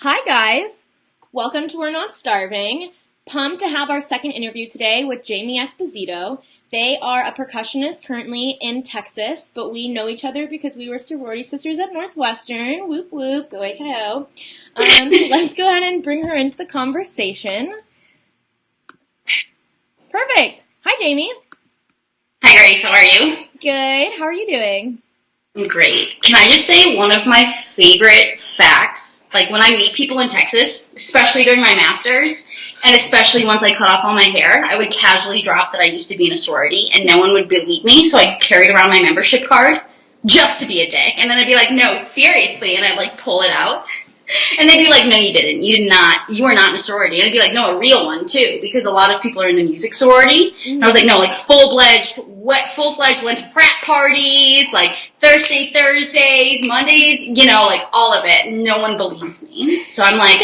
Hi guys, welcome to We're Not Starving. Pumped to have our second interview today with Jaime Esposito. They are a percussionist currently in Texas, but we know each other because we were sorority sisters at Northwestern. Whoop whoop, go AKO. So let's go ahead and bring her into the conversation. Perfect. Hi Jaime. Hi Grace, how are you? Good. How are you doing? I'm great. Can I just say one of my favorite facts, like when I meet people in Texas, especially during my master's, and especially once I cut off all my hair, I would casually drop that I used to be in a sorority and no one would believe me, so I carried around my membership card just to be a dick. And then I'd be like, no, seriously, and I'd like pull it out. And they'd be like, no, you didn't. You did not. You were not in a sorority. And I'd be like, no, a real one, too, because a lot of people are in the music sorority. Mm-hmm. And I was like, no, like full-fledged, went to frat parties, like Thursdays, Mondays, like all of it. No one believes me. So I'm like,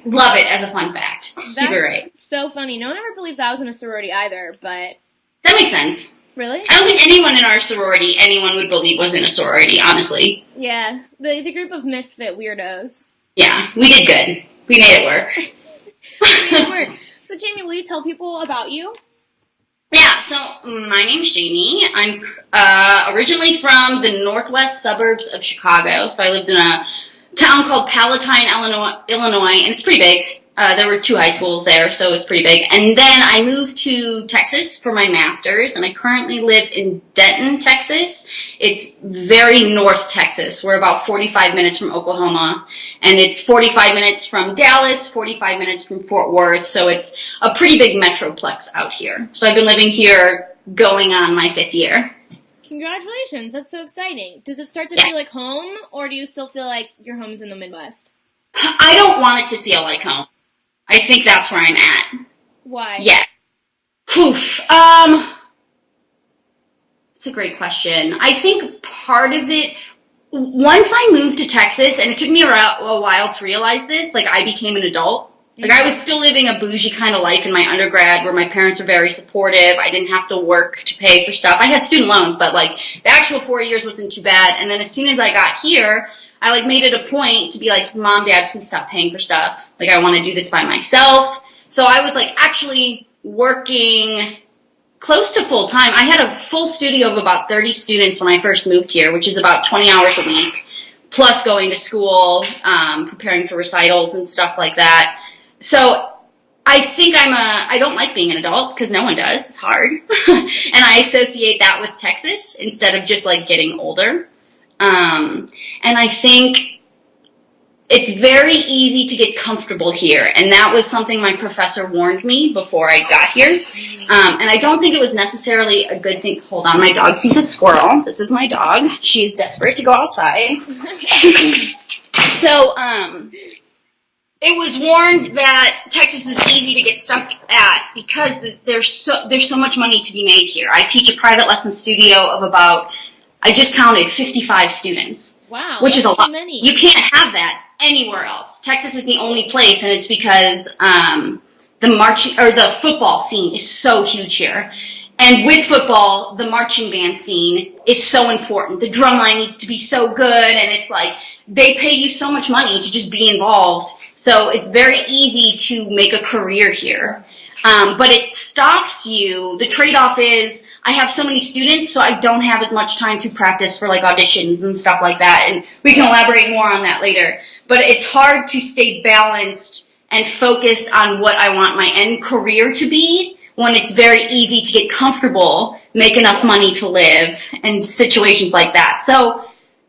love it as a fun fact. Super great. So funny. No one ever believes I was in a sorority either, but... That makes sense. Really? I don't think anyone in our sorority, anyone would believe was in a sorority, honestly. Yeah, the group of misfit weirdos. Yeah, we did good. We made it work. We made it work. So, Jaime, will you tell people about you? Yeah, so my name's Jaime. I'm originally from the northwest suburbs of Chicago. So I lived in a town called Palatine, Illinois, and it's pretty big. There were 2 high schools there, so it was pretty big. And then I moved to Texas for my master's, and I currently live in Denton, Texas. It's very north Texas. We're about 45 minutes from Oklahoma, and it's 45 minutes from Dallas, 45 minutes from Fort Worth, so it's a pretty big metroplex out here. So I've been living here going on my 5th year. Congratulations, that's so exciting. Does it start to feel like home, or do you still feel like your home's in the Midwest? I don't want it to feel like home. I think that's where I'm at. Why? Yeah. Oof. It's a great question. I think part of it, once I moved to Texas, and it took me a while to realize this, like I became an adult. Like I was still living a bougie kind of life in my undergrad where my parents were very supportive. I didn't have to work to pay for stuff. I had student loans, but like the actual 4 years wasn't too bad. And then as soon as I got here, I like made it a point to be like, Mom, Dad, please stop paying for stuff. Like I want to do this by myself. So I was like actually working close to full time. I had a full studio of about 30 students when I first moved here, which is about 20 hours a week, plus going to school, preparing for recitals and stuff like that. So I think I don't like being an adult because no one does. It's hard. And I associate that with Texas instead of just like getting older. And I think it's very easy to get comfortable here. And that was something my professor warned me before I got here. And I don't think it was necessarily a good thing. Hold on, my dog sees a squirrel. This is my dog. She's desperate to go outside. So, it was warned that Texas is easy to get stuck at because there's so much money to be made here. I teach a private lesson studio of about, I just counted 55 students. Wow, which is a lot. Many. You can't have that anywhere else. Texas is the only place, and it's because the football scene is so huge here. And with football, the marching band scene is so important. The drum line needs to be so good, and it's like they pay you so much money to just be involved. So it's very easy to make a career here. But it stops you. The trade-off is I have so many students, so I don't have as much time to practice for like auditions and stuff like that. And we can elaborate more on that later. But it's hard to stay balanced and focused on what I want my end career to be when it's very easy to get comfortable, make enough money to live, and situations like that. So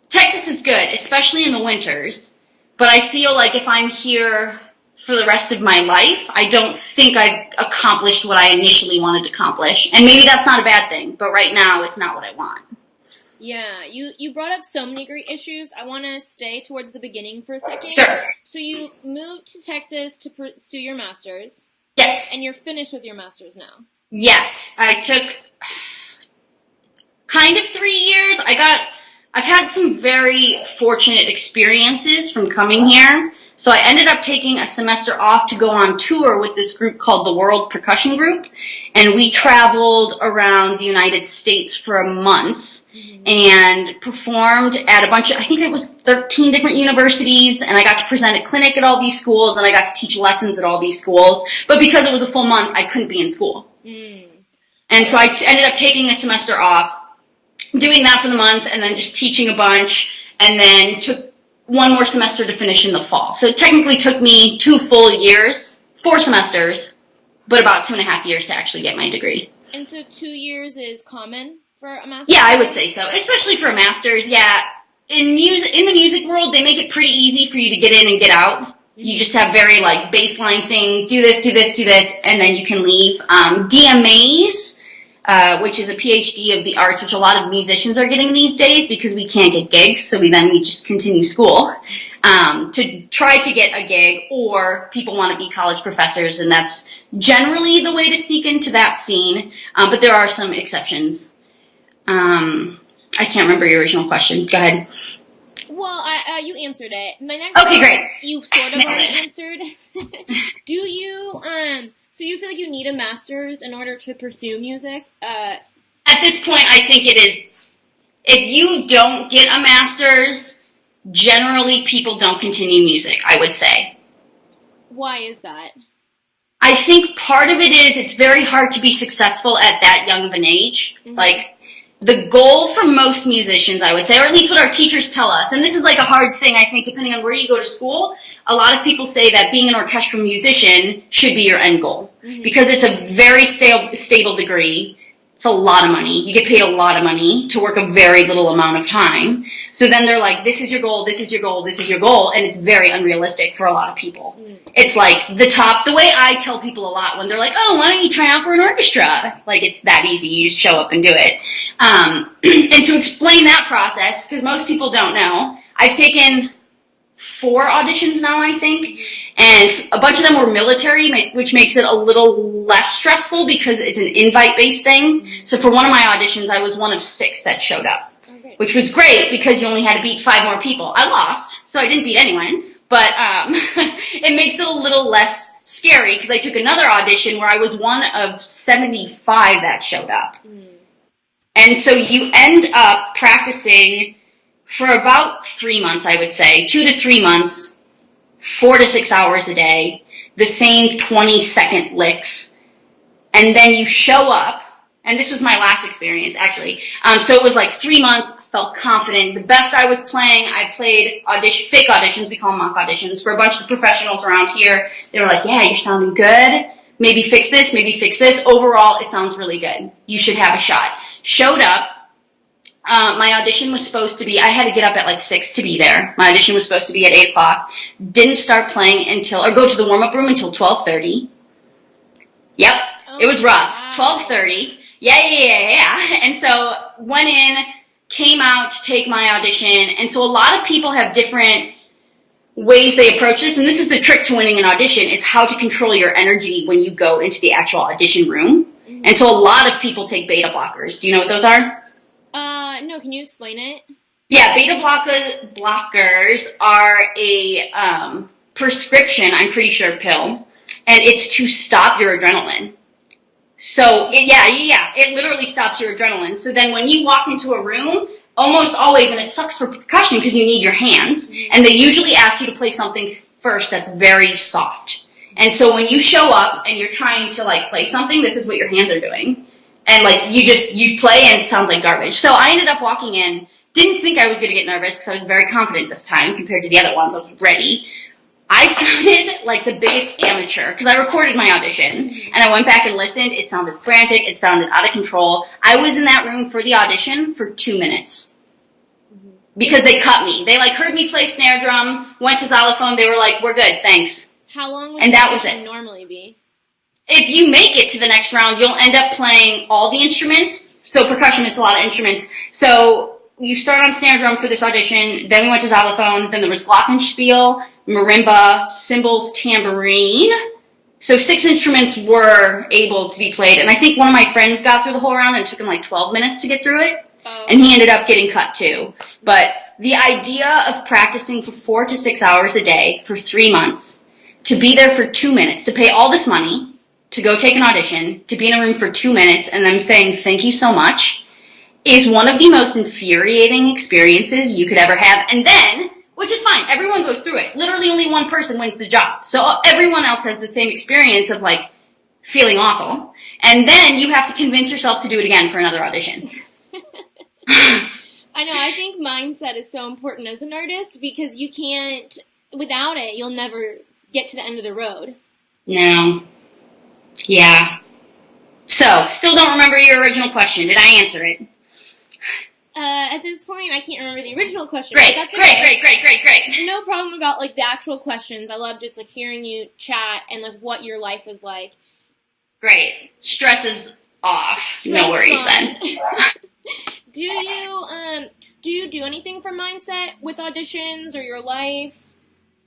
Texas is good, especially in the winters. But I feel like if I'm here for the rest of my life, I don't think I've accomplished what I initially wanted to accomplish. And maybe that's not a bad thing, but right now it's not what I want. Yeah, you brought up so many great issues. I want to stay towards the beginning for a second. Sure. So you moved to Texas to pursue your master's. Yes. And you're finished with your master's now. Yes. I took kind of 3 years. I've had some very fortunate experiences from coming here. So I ended up taking a semester off to go on tour with this group called the World Percussion Group. And we traveled around the United States for a month and performed at a bunch of, I think it was 13 different universities, and I got to present a clinic at all these schools, and I got to teach lessons at all these schools. But because it was a full month, I couldn't be in school. And so I ended up taking a semester off, doing that for the month, and then just teaching a bunch, and then took one more semester to finish in the fall. So it technically took me 2 full years, 4 semesters, but about 2.5 years to actually get my degree. And so 2 years is common for a master's? Yeah, I would say so, especially for a master's. Yeah, in the music world, they make it pretty easy for you to get in and get out. You just have very like baseline things, do this, do this, do this, and then you can leave. DMAs, which is a PhD of the arts, which a lot of musicians are getting these days because we can't get gigs, so we just continue school to try to get a gig, or people want to be college professors, and that's generally the way to sneak into that scene, but there are some exceptions. I can't remember your original question. Go ahead. Well, you answered it. My next Okay, great. You sort of already answered. Do you, so you feel like you need a master's in order to pursue music? At this point, I think it is, if you don't get a master's, generally people don't continue music, I would say. Why is that? I think part of it is it's very hard to be successful at that young of an age. Like, the goal for most musicians, I would say, or at least what our teachers tell us, and this is like a hard thing, I think, depending on where you go to school, a lot of people say that being an orchestral musician should be your end goal. Because it's a very stable degree. It's a lot of money. You get paid a lot of money to work a very little amount of time. So then they're like, this is your goal, this is your goal, this is your goal, and it's very unrealistic for a lot of people. It's like the way I tell people a lot when they're like, oh, why don't you try out for an orchestra? Like, it's that easy. You just show up and do it. And to explain that process, because most people don't know, I've taken 4 auditions now, I think, and a bunch of them were military, which makes it a little less stressful because it's an invite-based thing. So for one of my auditions, I was one of 6 that showed up, which was great because you only had to beat 5 more people. I lost, so I didn't beat anyone, but it makes it a little less scary because I took another audition where I was one of 75 that showed up. And so you end up practicing for about 3 months, I would say, 2 to 3 months, 4 to 6 hours a day, the same 20-second licks, and then you show up, and this was my last experience, actually, so it was like 3 months, felt confident, the best I was playing, I played fake auditions, we call them mock auditions, for a bunch of professionals around here. They were like, yeah, you're sounding good, maybe fix this, overall, it sounds really good, you should have a shot. Showed up. My audition was supposed to be, I had to get up at like 6 to be there. My audition was supposed to be at 8 o'clock. Didn't start playing or go to the warm-up room until 12:30. Yep, it was rough. Wow. 12:30. Yeah. And so went in, came out to take my audition. And so a lot of people have different ways they approach this. And this is the trick to winning an audition. It's how to control your energy when you go into the actual audition room. And so a lot of people take beta blockers. Do you know what those are? No, can you explain it? Yeah, beta blockers are a prescription, I'm pretty sure, pill, and it's to stop your adrenaline. So, it literally stops your adrenaline. So then when you walk into a room, almost always, and it sucks for percussion because you need your hands, and they usually ask you to play something first that's very soft. And so when you show up and you're trying to like play something, this is what your hands are doing. And like you play and it sounds like garbage. So I ended up walking in, didn't think I was going to get nervous because I was very confident this time compared to the other ones. I was ready. I sounded like the biggest amateur because I recorded my audition and I went back and listened. It sounded frantic. It sounded out of control. I was in that room for the audition for 2 minutes because they cut me. They like heard me play snare drum, went to xylophone. They were like, "We're good, thanks." How long would that was it normally be? If you make it to the next round, you'll end up playing all the instruments. So percussion is a lot of instruments. So you start on snare drum for this audition, then we went to xylophone, then there was glockenspiel, marimba, cymbals, tambourine. So 6 instruments were able to be played, and I think one of my friends got through the whole round and it took him like 12 minutes to get through it, and he ended up getting cut too. But the idea of practicing for 4 to 6 hours a day for 3 months, to be there for 2 minutes, to pay all this money, to go take an audition, to be in a room for 2 minutes, and them saying thank you so much, is one of the most infuriating experiences you could ever have. And then, which is fine, everyone goes through it. Literally only one person wins the job. So everyone else has the same experience of, like, feeling awful. And then you have to convince yourself to do it again for another audition. I know, I think mindset is so important as an artist because you can't, without it, you'll never get to the end of the road. No. Yeah. So, still don't remember your original question. Did I answer it? At this point, I can't remember the original question. Great, but that's okay. great. No problem about, like, the actual questions. I love just, like, hearing you chat and, like, what your life was like. Great. Stress is off. No worries then. Do you do anything for mindset with auditions or your life?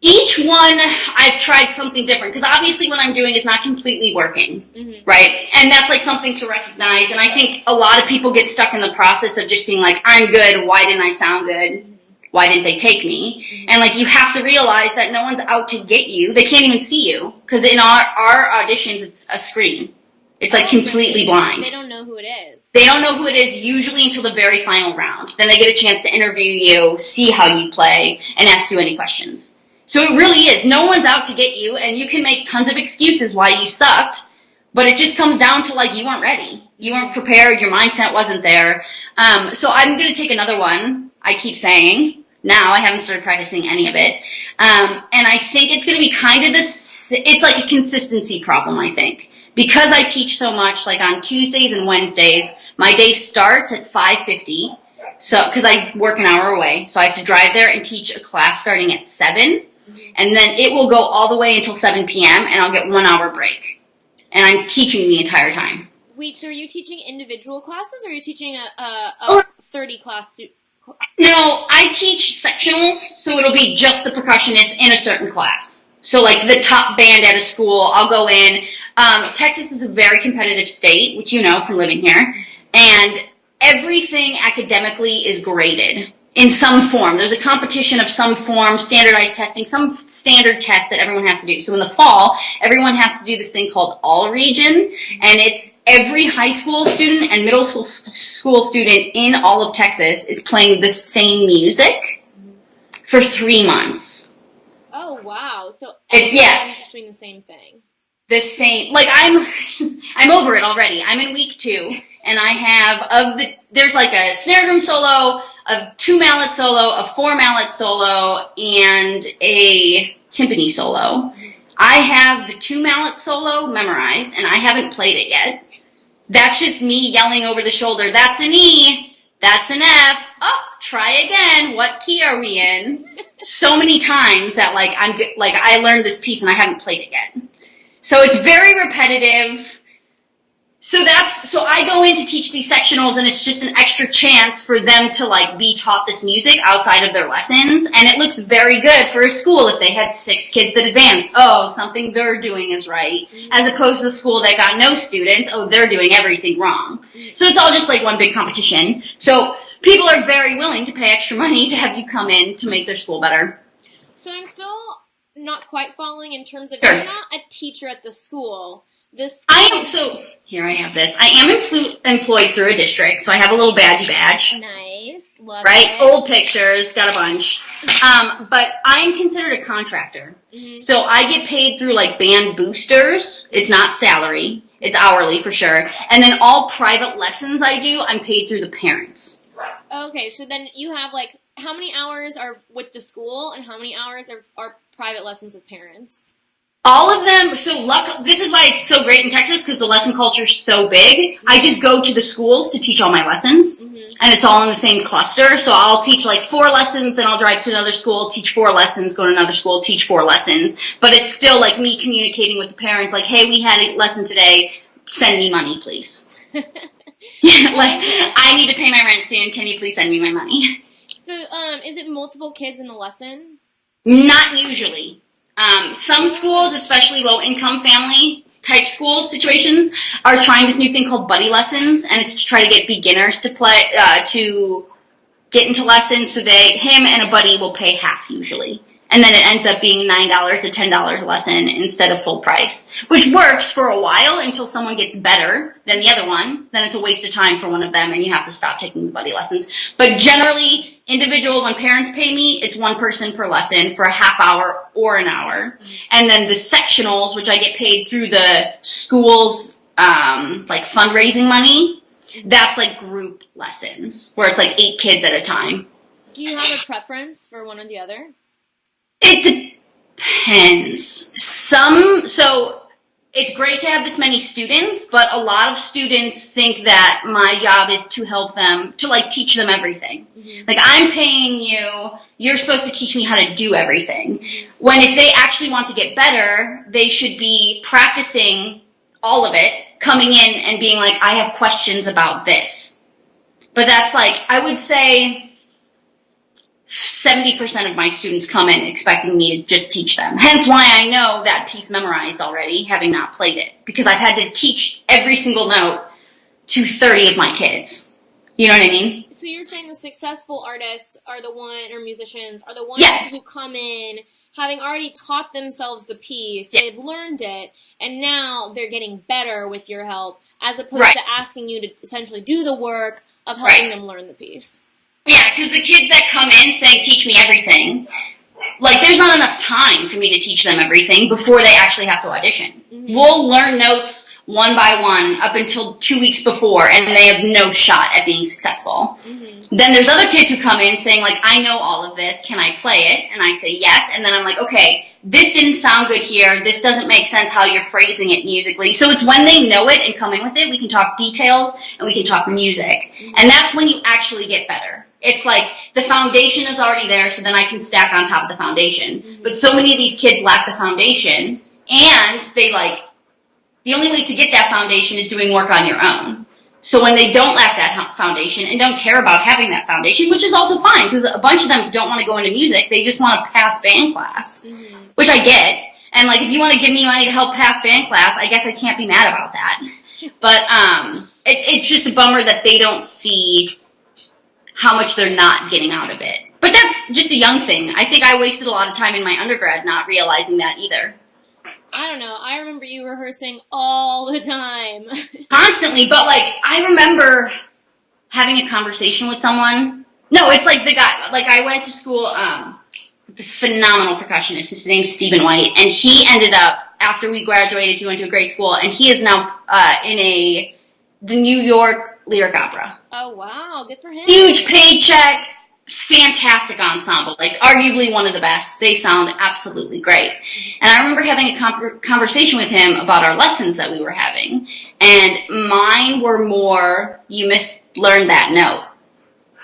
Each one, I've tried something different, because obviously what I'm doing is not completely working, right? And that's, like, something to recognize, and I think a lot of people get stuck in the process of just being like, I'm good, why didn't I sound good? Why didn't they take me? And, like, you have to realize that no one's out to get you. They can't even see you, because in our auditions, it's a screen. It's, like, completely blind. They don't know who it is. They don't know who it is usually until the very final round. Then they get a chance to interview you, see how you play, and ask you any questions. So it really is. No one's out to get you, and you can make tons of excuses why you sucked, but it just comes down to, like, you weren't ready. You weren't prepared. Your mindset wasn't there. So I'm going to take another one, I keep saying. Now I haven't started practicing any of it. And I think it's going to be kind of this, it's like a consistency problem, I think. Because I teach so much, like on Tuesdays and Wednesdays, my day starts at 5:50. So, because I work an hour away, so I have to drive there and teach a class starting at 7. And then it will go all the way until 7 p.m., and I'll get 1 hour break. And I'm teaching the entire time. Wait, so are you teaching individual classes, or are you teaching a 30-class student? No, I teach sectionals, so it'll be just the percussionist in a certain class. So, like, the top band at a school, I'll go in. Texas is a very competitive state, which you know from living here. And everything academically is graded in some form. There's a competition of some form, standardized testing, some standard test that everyone has to do. So in the fall, everyone has to do this thing called All Region, and it's every high school student and middle school student in all of Texas is playing the same music for 3 months. Oh, wow. So everyone's just doing the same thing. The same, like, I'm over it already. I'm in week 2, and I have, there's like a snare drum solo, a 2 mallet solo, a 4 mallet solo, and a timpani solo. I have the 2 mallet solo memorized, and I haven't played it yet. That's just me yelling over the shoulder, that's an E, that's an F, oh, try again, what key are we in? So many times that, like, I learned this piece and I haven't played it yet. So it's very repetitive. So I go in to teach these sectionals, and it's just an extra chance for them to, like, be taught this music outside of their lessons, and it looks very good for a school if they had 6 kids that advanced. Oh, something they're doing is right. As opposed to the school that got no students, oh, they're doing everything wrong. So it's all just like one big competition. So people are very willing to pay extra money to have you come in to make their school better. So I'm still not quite following in terms of, Sure. You're not a teacher at the school. Here I have this. I am employed through a district, so I have a little badge. Nice. Love right? it. Old pictures, got a bunch. But I am considered a contractor. Mm-hmm. So I get paid through, like, band boosters. It's not salary. It's hourly for sure. And then all private lessons I do, I'm paid through the parents. Okay, so then you have, like, how many hours are with the school and how many hours are private lessons with parents? All of them, this is why it's so great in Texas, because the lesson culture is so big. I just go to the schools to teach all my lessons, and it's all in the same cluster. So I'll teach, like, 4 lessons, then I'll drive to another school, teach 4 lessons, go to another school, teach 4 lessons. But it's still, like, me communicating with the parents, like, hey, we had a lesson today, send me money, please. Like, I need to pay my rent soon, can you please send me my money? So, is it multiple kids in the lesson? Not usually. Some schools, especially low-income family-type schools situations, are trying this new thing called buddy lessons, and it's to try to get beginners to play, to get into lessons, so him and a buddy will pay half usually. And then it ends up being $9 to $10 a lesson instead of full price, which works for a while until someone gets better than the other one. Then it's a waste of time for one of them, and you have to stop taking the buddy lessons. But generally, individual, when parents pay me, it's one person per lesson for a half hour or an hour. And then the sectionals, which I get paid through the school's like fundraising money, that's like group lessons where it's like 8 kids at a time. Do you have a preference for one or the other? It depends. So it's great to have this many students, but a lot of students think that my job is to help them, to like teach them everything. Mm-hmm. Like, I'm paying you, you're supposed to teach me how to do everything. Mm-hmm. When if they actually want to get better, they should be practicing all of it, coming in and being like, I have questions about this. But that's like, I would say 70% of my students come in expecting me to just teach them. Hence why I know that piece memorized already, having not played it. Because I've had to teach every single note to 30 of my kids. You know what I mean? So you're saying the successful artists are the one, or musicians, are the ones who come in having already taught themselves the piece, they've learned it, and now they're getting better with your help, as opposed to asking you to essentially do the work of helping them learn the piece. Yeah, because the kids that come in saying, teach me everything, like, there's not enough time for me to teach them everything before they actually have to audition. Mm-hmm. We'll learn notes one by one up until 2 weeks before, and they have no shot at being successful. Mm-hmm. Then there's other kids who come in saying, like, I know all of this, can I play it? And I say yes, and then I'm like, okay, this didn't sound good here, this doesn't make sense how you're phrasing it musically. So it's when they know it and come in with it, we can talk details, and we can talk music. Mm-hmm. And that's when you actually get better. It's like the foundation is already there, so then I can stack on top of the foundation. Mm-hmm. But so many of these kids lack the foundation, and they like, the only way to get that foundation is doing work on your own. So when they don't lack that foundation and don't care about having that foundation, which is also fine, because a bunch of them don't want to go into music, they just want to pass band class, which I get. And like, if you want to give me money to help pass band class, I guess I can't be mad about that. But it's just a bummer that they don't see how much they're not getting out of it. But that's just a young thing. I think I wasted a lot of time in my undergrad not realizing that either. I don't know. I remember you rehearsing all the time. Constantly, but like, I remember having a conversation with someone. No, it's like the guy, like I went to school with this phenomenal percussionist. His name's Stephen White, and he ended up, after we graduated, he went to a great school, and he is now in the New York Lyric Opera. Oh, wow. Good for him. Huge paycheck, fantastic ensemble, like arguably one of the best. They sound absolutely great. And I remember having a conversation with him about our lessons that we were having. And mine were more, you mislearned that note.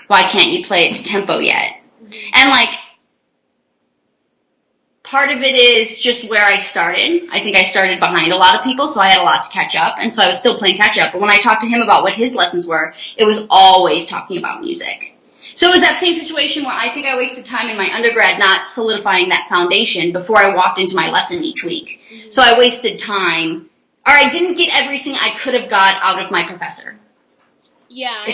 Why can't you play it to tempo yet? And like, part of it is just where I started. I think I started behind a lot of people, so I had a lot to catch up, and so I was still playing catch up. But when I talked to him about what his lessons were, it was always talking about music. So it was that same situation where I think I wasted time in my undergrad not solidifying that foundation before I walked into my lesson each week. Mm-hmm. So I wasted time, or I didn't get everything I could have got out of my professor. Yeah.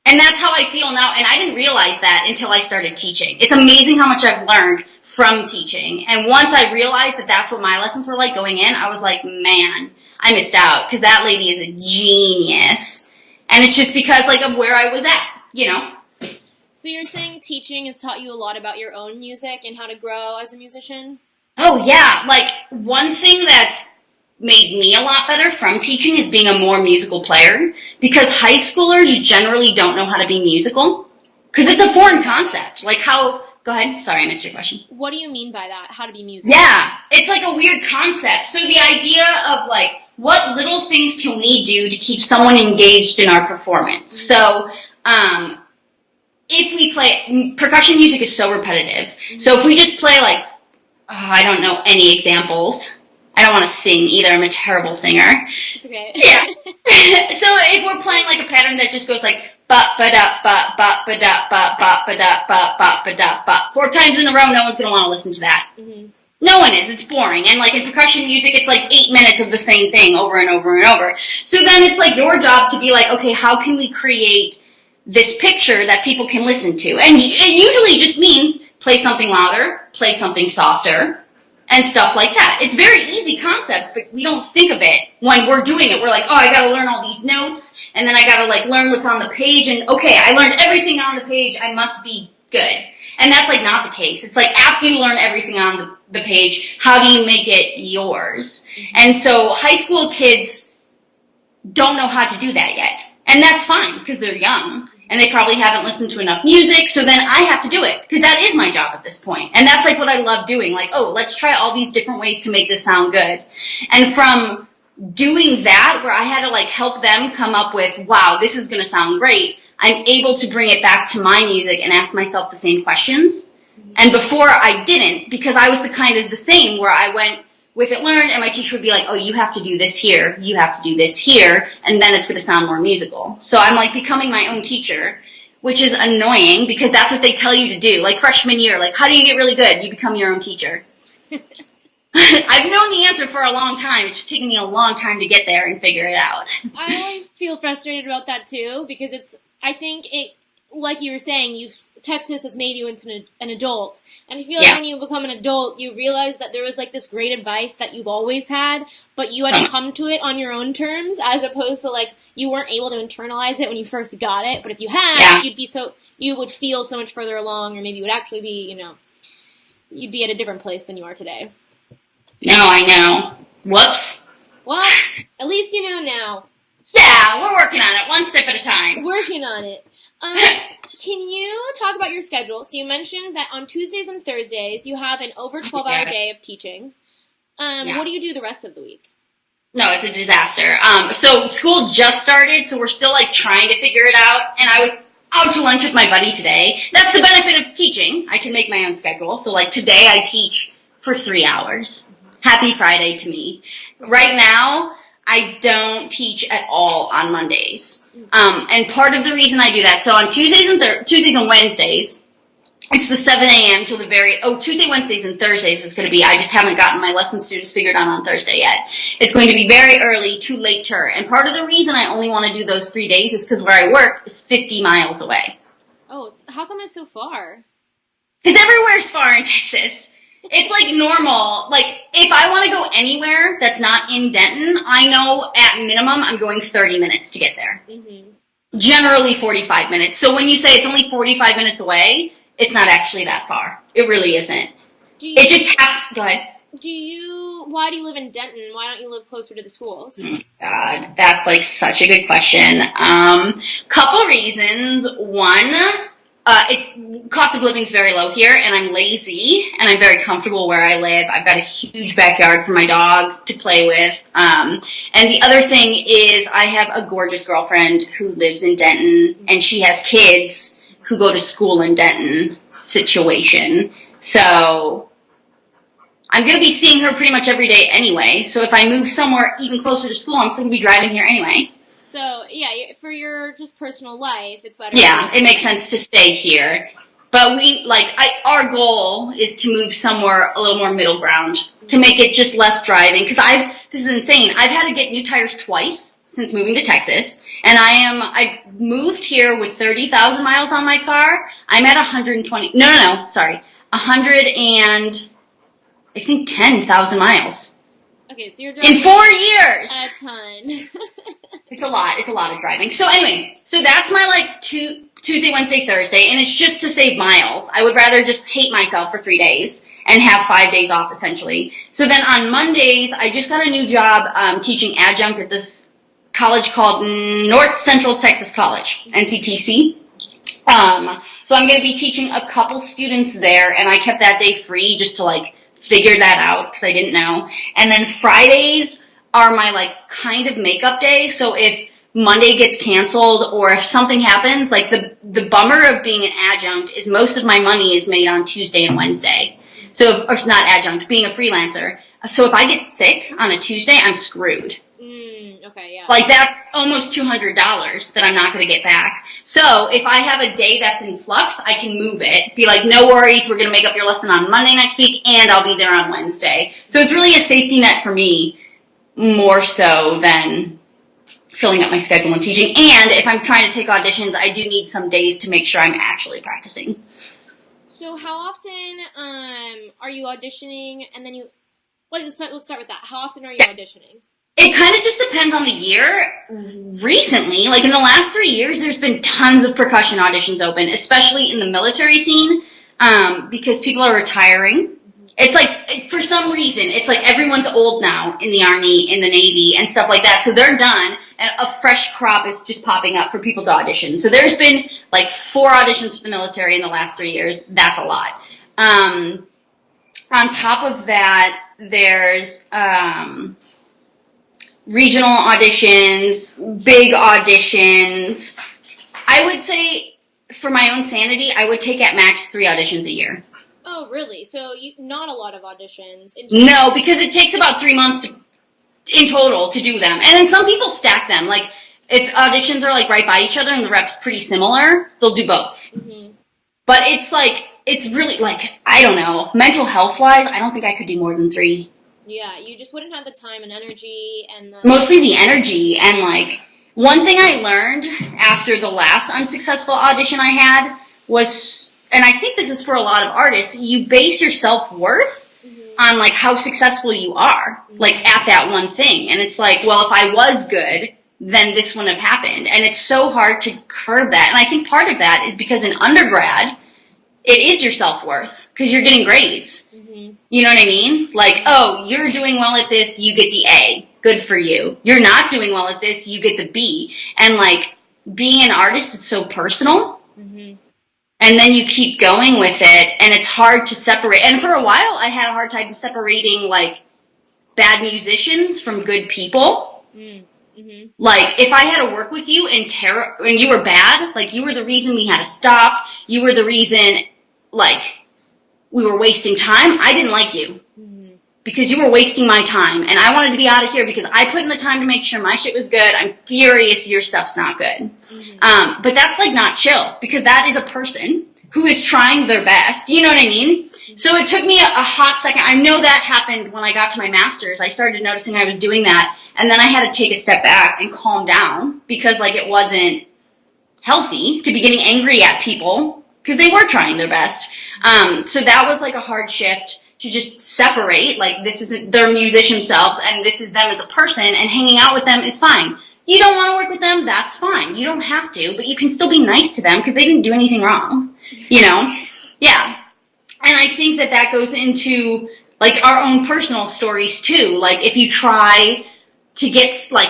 And that's how I feel now, and I didn't realize that until I started teaching. It's amazing how much I've learned from teaching, and once I realized that that's what my lessons were like going in, I was like, man, I missed out, because that lady is a genius, and it's just because, like, of where I was at, you know? So you're saying teaching has taught you a lot about your own music and how to grow as a musician? Oh, yeah, like, one thing that's made me a lot better from teaching is being a more musical player, because high schoolers generally don't know how to be musical, because it's a foreign concept. Like how, go ahead, sorry, I missed your question. What do you mean by that, how to be musical? Yeah, it's like a weird concept. So the idea of like, what little things can we do to keep someone engaged in our performance? So, if we play, percussion music is so repetitive, so if we just play like, I don't know any examples. I don't want to sing either. I'm a terrible singer. It's okay. Yeah. So if we're playing like a pattern that just goes like ba ba da ba ba ba da ba ba ba da ba ba ba da ba 4 times in a row, no one's gonna want to listen to that. Mm-hmm. No one is. It's boring. And like in percussion music, it's like 8 minutes of the same thing over and over and over. So then it's like your job to be like, okay, how can we create this picture that people can listen to. And it usually just means play something louder, play something softer, and stuff like that. It's very easy concepts, but we don't think of it when we're doing it. We're like, oh, I gotta learn all these notes, and then I gotta like learn what's on the page, and okay, I learned everything on the page, I must be good. And that's like not the case. It's like after you learn everything on the page, how do you make it yours? And so high school kids don't know how to do that yet. And that's fine because they're young and they probably haven't listened to enough music. So then I have to do it because that is my job at this point. And that's like what I love doing. Like, oh, let's try all these different ways to make this sound good. And from doing that, where I had to like help them come up with, wow, this is going to sound great, I'm able to bring it back to my music and ask myself the same questions. And before I didn't, because I was the same, where I went with it learned, and my teacher would be like, oh, you have to do this here, you have to do this here, and then it's going to sound more musical. So I'm like becoming my own teacher, which is annoying because that's what they tell you to do. Like freshman year, like how do you get really good? You become your own teacher. I've known the answer for a long time. It's just taken me a long time to get there and figure it out. I always feel frustrated about that too, because I think it, like you were saying, Texas has made you into an adult. And I feel like when you become an adult, you realize that there was like this great advice that you've always had, but you had to come to it on your own terms, as opposed to like you weren't able to internalize it when you first got it. But if you had, you would feel so much further along, or maybe you would actually be, you'd be at a different place than you are today. No, I know. Whoops. Well, at least you know now. Yeah, we're working on it, one step at a time. Working on it. Can you talk about your schedule? So you mentioned that on Tuesdays and Thursdays you have an over 12-hour day of teaching. What do you do the rest of the week? No, it's a disaster. So school just started, so we're still like trying to figure it out. And I was out to lunch with my buddy today. That's the benefit of teaching. I can make my own schedule. So like today I teach for 3 hours. Happy Friday to me. Right now, I don't teach at all on Mondays. And part of the reason I do that, so on Tuesdays and Wednesdays, it's the 7 a.m. till Tuesday, Wednesdays, and Thursdays is going to be, I just haven't gotten my lesson students figured out on Thursday yet. It's going to be very early to later. And part of the reason I only want to do those 3 days is because where I work is 50 miles away. Oh, how come it's so far? Because everywhere's far in Texas. It's like normal. Like, if I want to go anywhere that's not in Denton, I know at minimum I'm going 30 minutes to get there. Mm-hmm. Generally 45 minutes. So when you say it's only 45 minutes away, it's not actually that far. It really isn't. Go ahead. Why do you live in Denton? Why don't you live closer to the schools? Oh God, that's like such a good question. Couple reasons. One, cost of living is very low here, and I'm lazy, and I'm very comfortable where I live. I've got a huge backyard for my dog to play with. And the other thing is I have a gorgeous girlfriend who lives in Denton, and she has kids who go to school in Denton situation. So I'm going to be seeing her pretty much every day anyway. So if I move somewhere even closer to school, I'm still going to be driving here anyway. So, yeah, for your just personal life, it's better. Yeah, it makes sense to stay here. But our goal is to move somewhere a little more middle ground to make it just less driving. Because this is insane. I've had to get new tires twice since moving to Texas. And I moved here with 30,000 miles on my car. I'm at 10,000 miles. Okay, so you're driving in 4 years. A ton. It's a lot. It's a lot of driving. So anyway, that's my Tuesday, Wednesday, Thursday, and it's just to save miles. I would rather just hate myself for 3 days and have 5 days off essentially. So then on Mondays, I just got a new job teaching adjunct at this college called North Central Texas College, NCTC. So I'm going to be teaching a couple students there, and I kept that day free just to figure that out because I didn't know. And then Fridays are my kind of makeup day. So if Monday gets canceled or if something happens, the bummer of being an adjunct is most of my money is made on Tuesday and Wednesday. So or it's not adjunct, being a freelancer. So if I get sick on a Tuesday, I'm screwed. Okay, yeah. That's almost $200 that I'm not going to get back. So if I have a day that's in flux, I can move it. Be like, no worries, we're going to make up your lesson on Monday next week, and I'll be there on Wednesday. So it's really a safety net for me more so than filling up my schedule and teaching. And if I'm trying to take auditions, I do need some days to make sure I'm actually practicing. So how often are you auditioning, and then let's start with that. How often are you auditioning? It kind of just depends on the year. Recently, like in the last 3 years, there's been tons of percussion auditions open, especially in the military scene, because people are retiring. It's like, for some reason, it's like everyone's old now in the Army, in the Navy, and stuff like that. So they're done, and a fresh crop is just popping up for people to audition. So there's been like 4 auditions for the military in the last 3 years. That's a lot. On top of that, there's regional auditions, big auditions. I would say, for my own sanity, I would take at max 3 auditions a year. Oh, really? So not a lot of auditions? No, because it takes about 3 months in total to do them. And then some people stack them. Like, if auditions are, like, right by each other and the rep's pretty similar, they'll do both. Mm-hmm. But it's, like, it's really, like, I don't know. Mental health-wise, I don't think I could do more than 3. Yeah, you just wouldn't have the time and energy and Mostly the energy. And, like, one thing I learned after the last unsuccessful audition I had was, and I think this is for a lot of artists, you base your self-worth on, like, how successful you are, like, at that one thing. And it's like, well, if I was good, then this wouldn't have happened. And it's so hard to curb that. And I think part of that is because in undergrad, it is your self-worth, because you're getting grades. Mm-hmm. You know what I mean? Like, oh, you're doing well at this, you get the A. Good for you. You're not doing well at this, you get the B. And, like, being an artist is so personal. Mm-hmm. And then you keep going with it, and it's hard to separate. And for a while, I had a hard time separating, like, bad musicians from good people. Mm-hmm. Like, if I had to work with you and you were bad, like, you were the reason we had to stop, you were the reason, like, we were wasting time, I didn't like you. Mm-hmm. Because you were wasting my time, and I wanted to be out of here because I put in the time to make sure my shit was good. I'm furious your stuff's not good. Mm-hmm. But that's, like, not chill, because that is a person who is trying their best. You know what I mean? Mm-hmm. So it took me a hot second. I know that happened when I got to my master's. I started noticing I was doing that, and then I had to take a step back and calm down, because, like, it wasn't healthy to be getting angry at people, because they were trying their best. So that was, like, a hard shift to just separate, like, this is their musician selves, and this is them as a person, and hanging out with them is fine. You don't want to work with them, that's fine. You don't have to, but you can still be nice to them, because they didn't do anything wrong. You know? Yeah. And I think that goes into, like, our own personal stories, too. Like, if you try to get, like,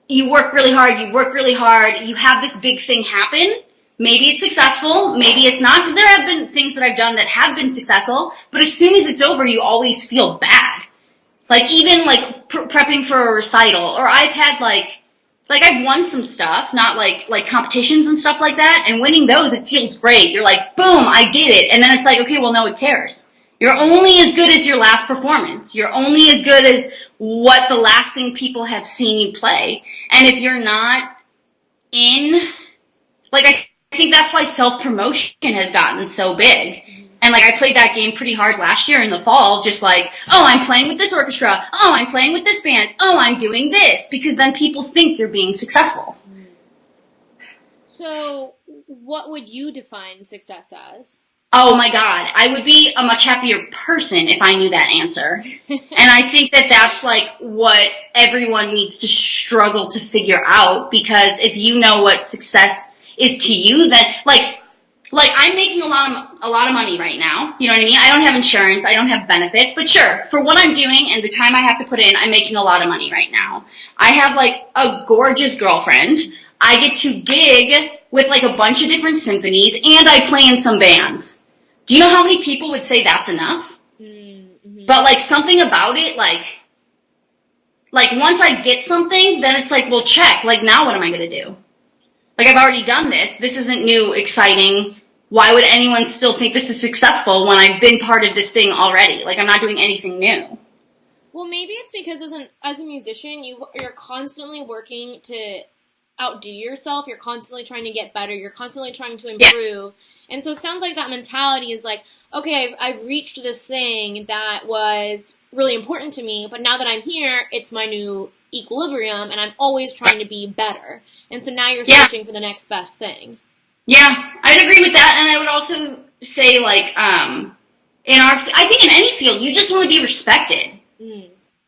you work really hard, you have this big thing happen, maybe it's successful, maybe it's not, because there have been things that I've done that have been successful, but as soon as it's over, you always feel bad. Like, even, like, prepping for a recital, or I've had, like, I've won some stuff, not, like competitions and stuff like that, and winning those, it feels great. You're like, boom, I did it, and then it's like, okay, well, no one cares. You're only as good as your last performance. You're only as good as what the last thing people have seen you play. And if you're not in, like, I think that's why self-promotion has gotten so big. And, like, I played that game pretty hard last year in the fall, just like, oh, I'm playing with this orchestra. Oh, I'm playing with this band. Oh, I'm doing this. Because then people think you're being successful. So, what would you define success as? Oh, my God. I would be a much happier person if I knew that answer. And I think that's, like, what everyone needs to struggle to figure out. Because if you know what success is to you, then, like I'm making a lot of money right now. You know what I mean? I don't have insurance. I don't have benefits. But sure, for what I'm doing and the time I have to put in, I'm making a lot of money right now. I have, like, a gorgeous girlfriend. I get to gig with, like, a bunch of different symphonies, and I play in some bands. Do you know how many people would say that's enough? Mm-hmm. But, like, something about it, like, once I get something, then it's like, well, check. Like, now what am I going to do? Like, I've already done this. This isn't new, exciting. Why would anyone still think this is successful when I've been part of this thing already? Like, I'm not doing anything new. Well, maybe it's because as a musician, you're constantly working to outdo yourself. You're constantly trying to get better. You're constantly trying to improve. Yeah. And so it sounds like that mentality is like, okay, I've reached this thing that was really important to me, but now that I'm here, it's my new equilibrium, and I'm always trying to be better. And so now you're searching for the next best thing. Yeah, I'd agree with that, and I would also say, like, I think in any field, you just want to be respected.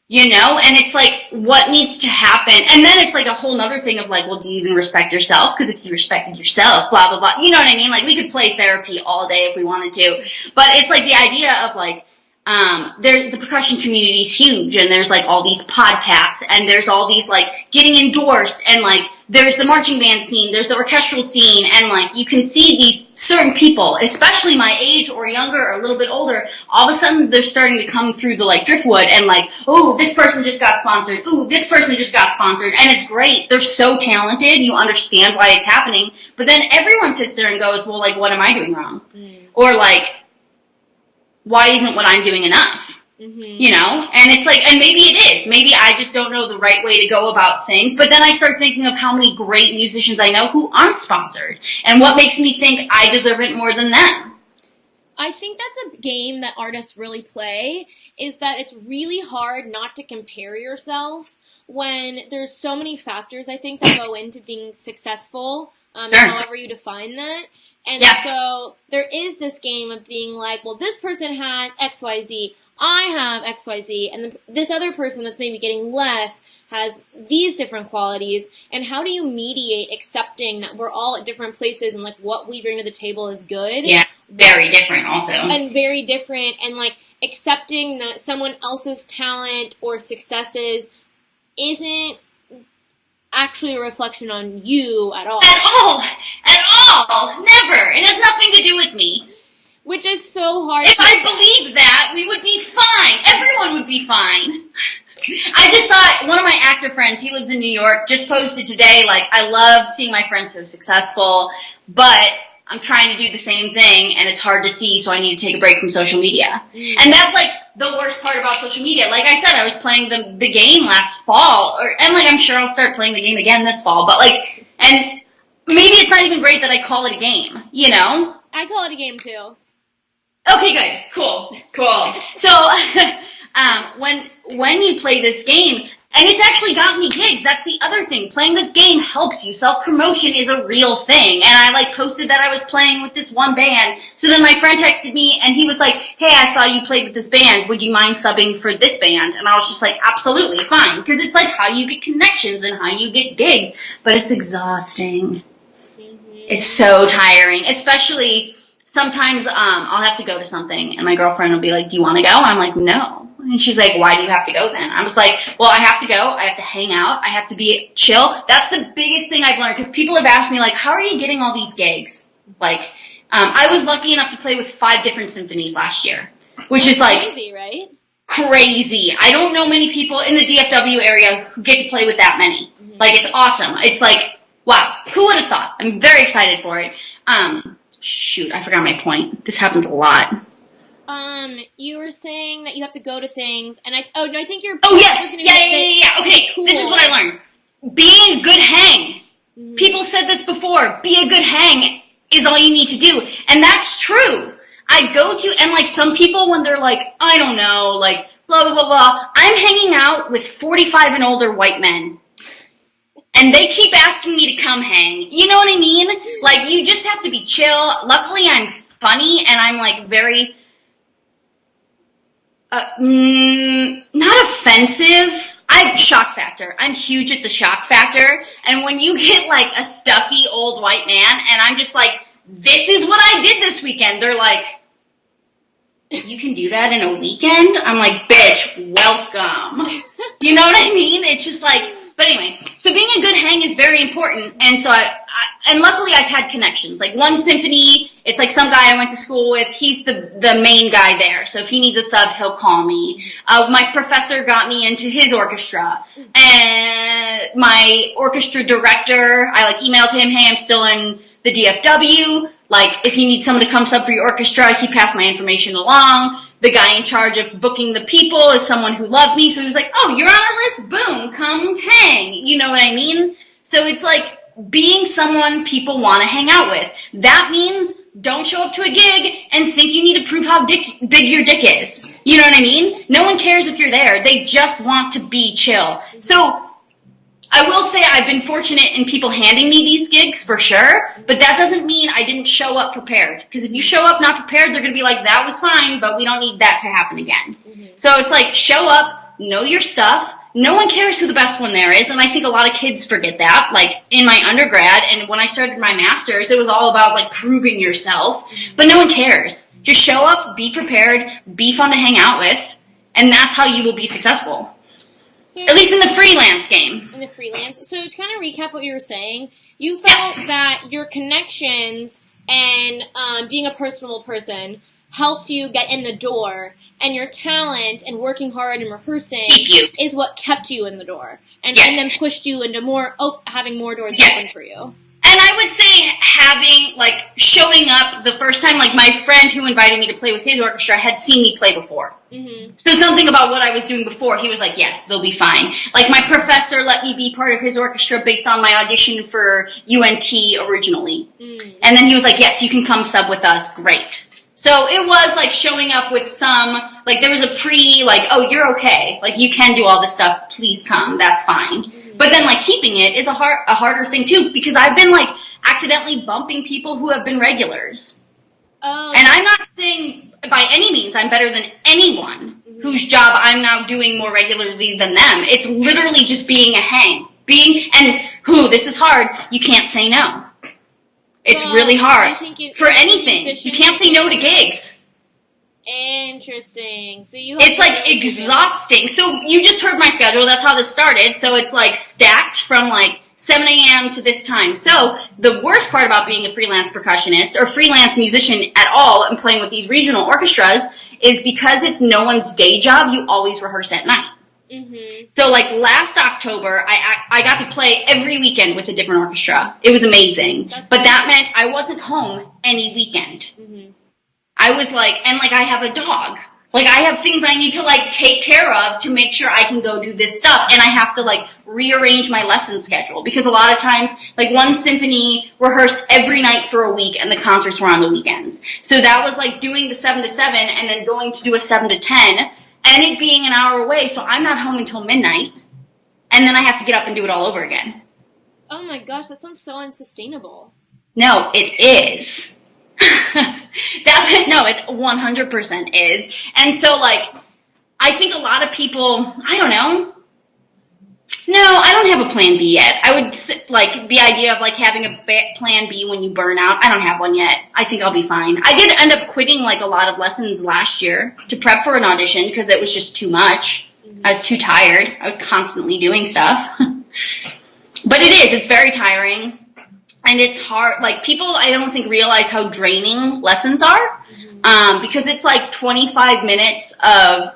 You know, and it's like, what needs to happen? And then it's like a whole nother thing of like, well, do you even respect yourself? Because if you respected yourself, blah, blah, blah. You know what I mean? Like, we could play therapy all day if we wanted to. But it's like the idea of like, the percussion community is huge, and there's like all these podcasts, and there's all these like getting endorsed, and like there's the marching band scene, there's the orchestral scene, and like you can see these certain people, especially my age or younger or a little bit older, all of a sudden they're starting to come through the like driftwood, and like, oh, this person just got sponsored, ooh, this person just got sponsored, and it's great. They're so talented, you understand why it's happening, but then everyone sits there and goes, well, like, what am I doing wrong? Or like, why isn't what I'm doing enough? You know? And it's like, and maybe it is. Maybe I just don't know the right way to go about things. But then I start thinking of how many great musicians I know who aren't sponsored. And what makes me think I deserve it more than them. I think that's a game that artists really play, is that it's really hard not to compare yourself when there's so many factors, I think, that go into being successful, however you define that. And so there is this game of being like, well, this person has XYZ, I have XYZ, and this other person that's maybe getting less has these different qualities. And how do you mediate accepting that we're all at different places and like what we bring to the table is good? Yeah, very different also. And very different, and like accepting that someone else's talent or successes isn't actually a reflection on you at all. At all. Never. It has nothing to do with me. Which is so hard. If I believed that, we would be fine. Everyone would be fine. I just saw one of my actor friends, he lives in New York, just posted today, like, I love seeing my friends so successful, but I'm trying to do the same thing, and it's hard to see, so I need to take a break from social media. And that's, like, the worst part about social media. Like I said, I was playing the game last fall, and, like, I'm sure I'll start playing the game again this fall, but, like, and maybe it's not even great that I call it a game, you know? I call it a game, too. Okay, good. Cool. So, when you play this game, and it's actually gotten me gigs, that's the other thing. Playing this game helps you. Self-promotion is a real thing. And I, like, posted that I was playing with this one band. So then my friend texted me, and he was like, hey, I saw you played with this band. Would you mind subbing for this band? And I was just like, absolutely, fine. Because it's, like, how you get connections and how you get gigs. But it's exhausting. It's so tiring. Especially, sometimes I'll have to go to something, and my girlfriend will be like, do you want to go? And I'm like, no. And she's like, why do you have to go then? I was like, well, I have to go. I have to hang out. I have to be chill. That's the biggest thing I've learned, because people have asked me, like, how are you getting all these gigs? Like, I was lucky enough to play with 5 different symphonies last year, which is, like, crazy, right? Crazy. I don't know many people in the DFW area who get to play with that many. Like, it's awesome. It's like, wow, who would have thought? I'm very excited for it. Shoot, I forgot my point. This happens a lot. You were saying that you have to go to things, and I think you're... Oh, yes! Yeah. Okay, cool. This is what I learned. Being a good hang. People said this before. Be a good hang is all you need to do. And that's true. I go to, and like some people when they're like, I don't know, like, blah, blah, blah, blah. I'm hanging out with 45 and older white men. And they keep asking me to come hang. You know what I mean? Like, you just have to be chill. Luckily, I'm funny, and I'm, like, very... not offensive. I'm shock factor. I'm huge at the shock factor. And when you get, like, a stuffy old white man, and I'm just like, this is what I did this weekend, they're like, you can do that in a weekend? I'm like, bitch, welcome. You know what I mean? It's just like... But anyway, so being a good hang is very important, and so and luckily I've had connections. Like one symphony, it's like some guy I went to school with, he's the main guy there, so if he needs a sub, he'll call me. My professor got me into his orchestra, and my orchestra director, I like emailed him, hey, I'm still in the DFW, like if you need someone to come sub for your orchestra, he passed my information along. The guy in charge of booking the people is someone who loved me, so he was like, oh, you're on our list, boom, come hang. You know what I mean? So it's like being someone people want to hang out with. That means don't show up to a gig and think you need to prove how big your dick is. You know what I mean? No one cares if you're there. They just want to be chill. So I will say I've been fortunate in people handing me these gigs for sure, but that doesn't mean I didn't show up prepared. Because if you show up not prepared, they're going to be like, that was fine, but we don't need that to happen again. So it's like, show up, know your stuff. No one cares who the best one there is, and I think a lot of kids forget that. Like, in my undergrad, and when I started my master's, it was all about, like, proving yourself, but no one cares. Just show up, be prepared, be fun to hang out with, and that's how you will be successful. So, at least in the freelance game. In the freelance. So, to kind of recap what you were saying, you felt that your connections and being a personable person helped you get in the door, and your talent and working hard and rehearsing is what kept you in the door. And then pushed you into having more doors open for you. And I would say showing up the first time, like my friend who invited me to play with his orchestra had seen me play before. So something about what I was doing before, he was like, yes, they'll be fine. Like my professor let me be part of his orchestra based on my audition for UNT originally. And then he was like, yes, you can come sub with us. Great. So it was like showing up with some, like there was a oh, you're okay. Like you can do all this stuff. Please come. That's fine. But then like keeping it is a harder thing too, because I've been like accidentally bumping people who have been regulars. Oh. And I'm not saying by any means I'm better than anyone whose job I'm now doing more regularly than them. It's literally just being a hang. This is hard. You can't say no. It's really hard for anything. You can't say no to gigs. Interesting. So it's like exhausting. So you just heard my schedule. That's how this started. So it's like stacked from like 7 a.m. to this time. So the worst part about being a freelance percussionist or freelance musician at all and playing with these regional orchestras is because it's no one's day job, you always rehearse at night. So like last October, I got to play every weekend with a different orchestra. It was amazing. That meant I wasn't home any weekend. I was I have a dog. Like I have things I need to like take care of to make sure I can go do this stuff. And I have to like rearrange my lesson schedule because a lot of times like one symphony rehearsed every night for a week and the concerts were on the weekends. So that was like doing the 7 to 7 and then going to do a 7 to 10. And it being an hour away, so I'm not home until midnight, and then I have to get up and do it all over again. Oh my gosh, that sounds so unsustainable. No, it is. It 100% is. And so, like, I think a lot of people, I don't know. No, I don't have a plan B yet. I would, like, the idea of, like, having a plan B when you burn out, I don't have one yet. I think I'll be fine. I did end up quitting, like, a lot of lessons last year to prep for an audition because it was just too much. I was too tired. I was constantly doing stuff. But it's very tiring. And it's hard. Like, people, I don't think, realize how draining lessons are. Because it's, like, 25 minutes of,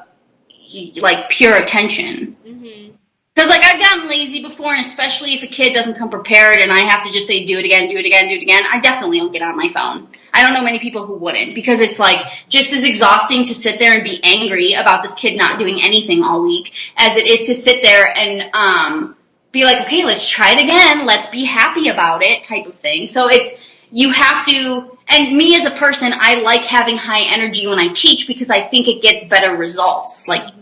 like, pure attention. Because, like, I've gotten lazy before, and especially if a kid doesn't come prepared and I have to just say, do it again, I definitely will get on my phone. I don't know many people who wouldn't, because it's, like, just as exhausting to sit there and be angry about this kid not doing anything all week as it is to sit there and be like, okay, let's try it again, let's be happy about it type of thing. So you have to, and me as a person, I like having high energy when I teach because I think it gets better results. Like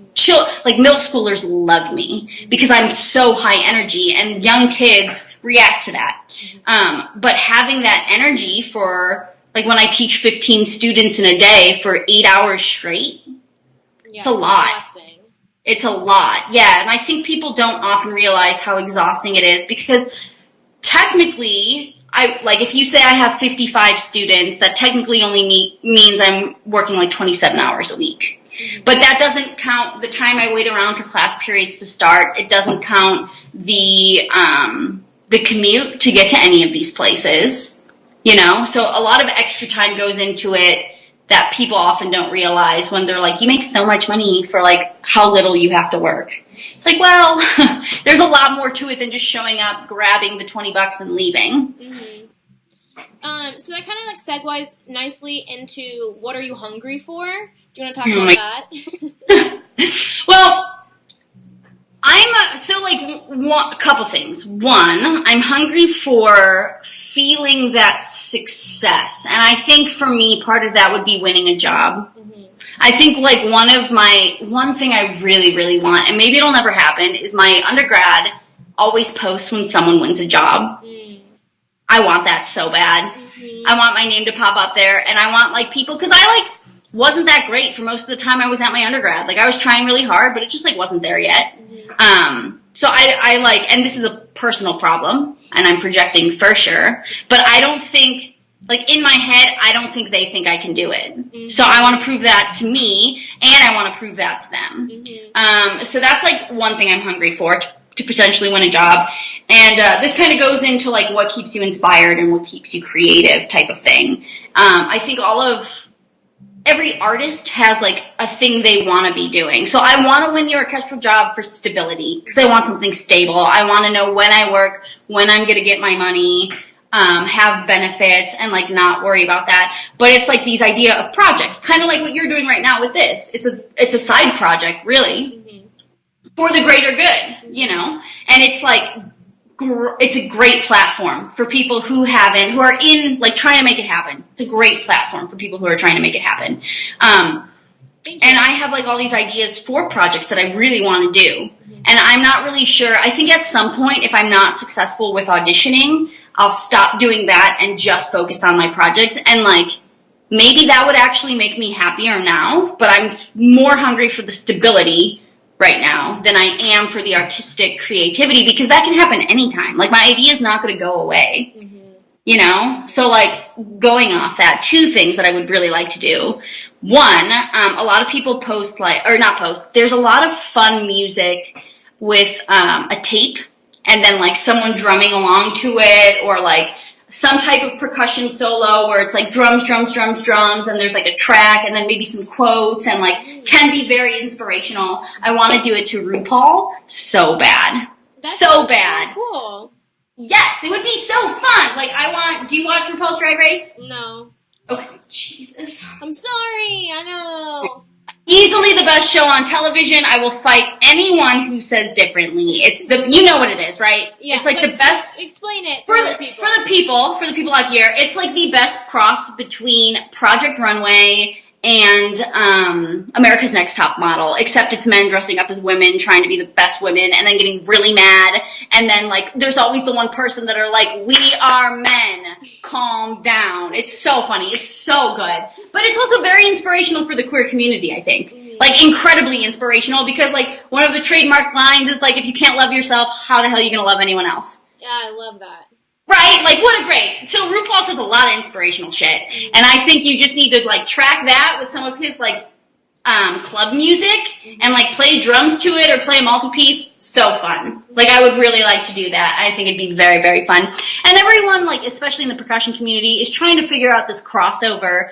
middle schoolers love me because I'm so high energy and young kids react to that. But having that energy for, like when I teach 15 students in a day for 8 hours straight, it's a lot. Exhausting. It's a lot. Yeah. And I think people don't often realize how exhausting it is because technically, if you say I have 55 students, that technically only means I'm working like 27 hours a week. But that doesn't count the time I wait around for class periods to start. It doesn't count the commute to get to any of these places, So a lot of extra time goes into it that people often don't realize when they're like, you make so much money for like how little you have to work. It's like, well, there's a lot more to it than just showing up, grabbing the $20 and leaving. So that kind of like segues nicely into what are you hungry for? Do you want to talk about that? Well, I'm So, like, a couple things. One, I'm hungry for feeling that success. And I think for me, part of that would be winning a job. Mm-hmm. I think, like, one thing I really, really want, and maybe it'll never happen, is my undergrad always posts when someone wins a job. Mm. I want that so bad. Mm-hmm. I want my name to pop up there, and I want, like, people, because I, like, wasn't that great for most of the time I was at my undergrad. Like, I was trying really hard, but it just, like, wasn't there yet. Mm-hmm. So I like, and this is a personal problem, and I'm projecting for sure, but I don't think, like, in my head, I don't think they think I can do it. Mm-hmm. So I want to prove that to me, and I want to prove that to them. Mm-hmm. So that's, like, one thing I'm hungry for, to potentially win a job. And this kind of goes into, like, what keeps you inspired and what keeps you creative type of thing. I think every artist has, like, a thing they want to be doing. So I want to win the orchestral job for stability, because I want something stable. I want to know when I work, when I'm going to get my money, have benefits, and, like, not worry about that. But it's, like, these idea of projects, kind of like what you're doing right now with this. It's a side project, really, mm-hmm. for the greater good, you know? And it's, like, it's a great platform for people who are in, like, trying to make it happen. It's a great platform for people who are trying to make it happen. And I have, like, all these ideas for projects that I really want to do. Mm-hmm. And I'm not really sure. I think at some point, if I'm not successful with auditioning, I'll stop doing that and just focus on my projects. And, like, maybe that would actually make me happier now, but I'm more hungry for the stability right now than I am for the artistic creativity, because that can happen anytime. Like, my idea is not going to go away, mm-hmm. you know? So, like, going off that, two things that I would really like to do. One, a lot of people post, there's a lot of fun music with a tape and then, like, someone drumming along to it, or, like, some type of percussion solo where it's, like, drums, drums, drums, drums, and there's, like, a track, and then maybe some quotes, and, like, can be very inspirational. I want to do it to RuPaul so bad. That's so bad. So cool. Yes, it would be so fun. Like, do you watch RuPaul's Drag Race? No. Okay, Jesus. I'm sorry, I know. Easily the best show on television. I will fight anyone who says differently. You know what it is, right? Yeah. It's like the best. Explain it for the people out here. It's like the best cross between Project Runway and America's Next Top Model, except it's men dressing up as women, trying to be the best women, and then getting really mad. And then, like, there's always the one person that are like, "We are men, calm down." It's so funny. It's so good. But it's also very inspirational for the queer community, I think. Mm-hmm. Like, incredibly inspirational, because, like, one of the trademark lines is, like, if you can't love yourself, how the hell are you going to love anyone else? Yeah, I love that. Right? Like, what a great... So RuPaul says a lot of inspirational shit. Mm-hmm. And I think you just need to, like, track that with some of his, like, club music, mm-hmm. and, like, play drums to it or play a multi-piece. So fun. Like, I would really like to do that. I think it'd be very, very fun. And everyone, like, especially in the percussion community, is trying to figure out this crossover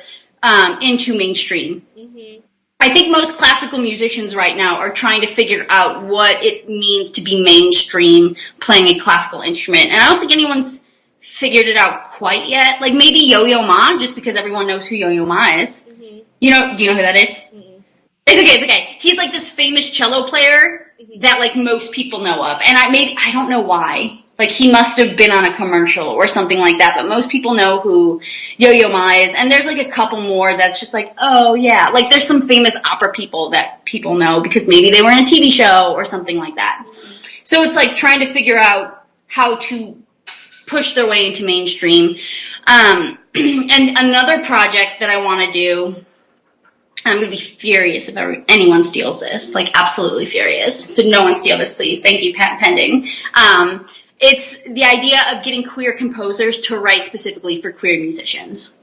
into mainstream. Mm-hmm. I think most classical musicians right now are trying to figure out what it means to be mainstream playing a classical instrument. And I don't think anyone's figured it out quite yet. Like, maybe Yo-Yo Ma, just because everyone knows who Yo-Yo Ma is. Mm-hmm. Do you know who that is? Mm-hmm. It's okay. He's, like, this famous cello player, mm-hmm. that, like, most people know of. And I don't know why. Like, he must have been on a commercial or something like that, but most people know who Yo-Yo Ma is. And there's, like, a couple more that's just like, oh, yeah. Like, there's some famous opera people that people know because maybe they were in a TV show or something like that. Mm-hmm. So it's, like, trying to figure out how to push their way into mainstream. And another project that I want to do, I'm going to be furious if anyone steals this. Like, absolutely furious. So no one steal this, please. Thank you, patent pending. It's the idea of getting queer composers to write specifically for queer musicians.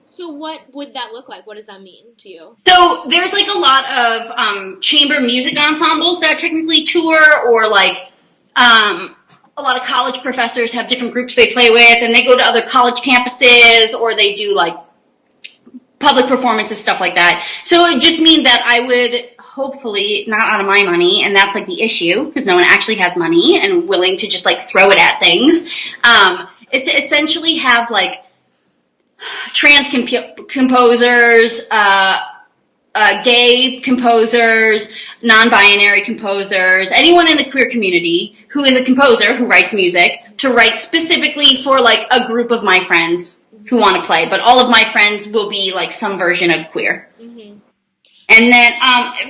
So what would that look like? What does that mean to you? So there's, like, a lot of chamber music ensembles that technically tour, or, like, a lot of college professors have different groups they play with, and they go to other college campuses, or they do, like, public performances, stuff like that. So it just means that I would hopefully, not out of my money, and that's, like, the issue, because no one actually has money and willing to just, like, throw it at things, is to essentially have, like, trans composers, gay composers, non-binary composers, anyone in the queer community who is a composer who writes music to write specifically for like a group of my friends who want to play. But all of my friends will be like some version of queer. Mm-hmm. And then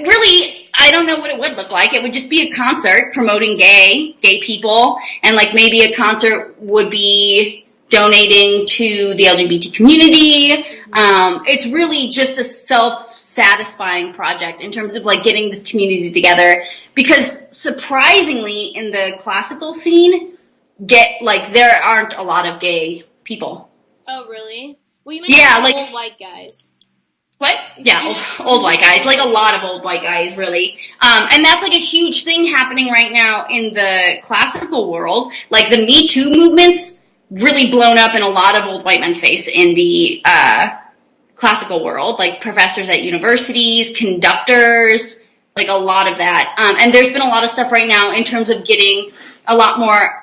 really, I don't know what it would look like. It would just be a concert promoting gay people, and like maybe a concert would be donating to the LGBT community. It's really just a self-satisfying project in terms of like getting this community together, because surprisingly in the classical scene, there aren't a lot of gay people. Oh, really? Well, you mentioned old white guys. What? Yeah, old white guys. Like a lot of old white guys, really. And that's like a huge thing happening right now in the classical world. Like the Me Too movement's really blown up in a lot of old white men's face in the classical world. Like professors at universities, conductors, like a lot of that. And there's been a lot of stuff right now in terms of getting a lot more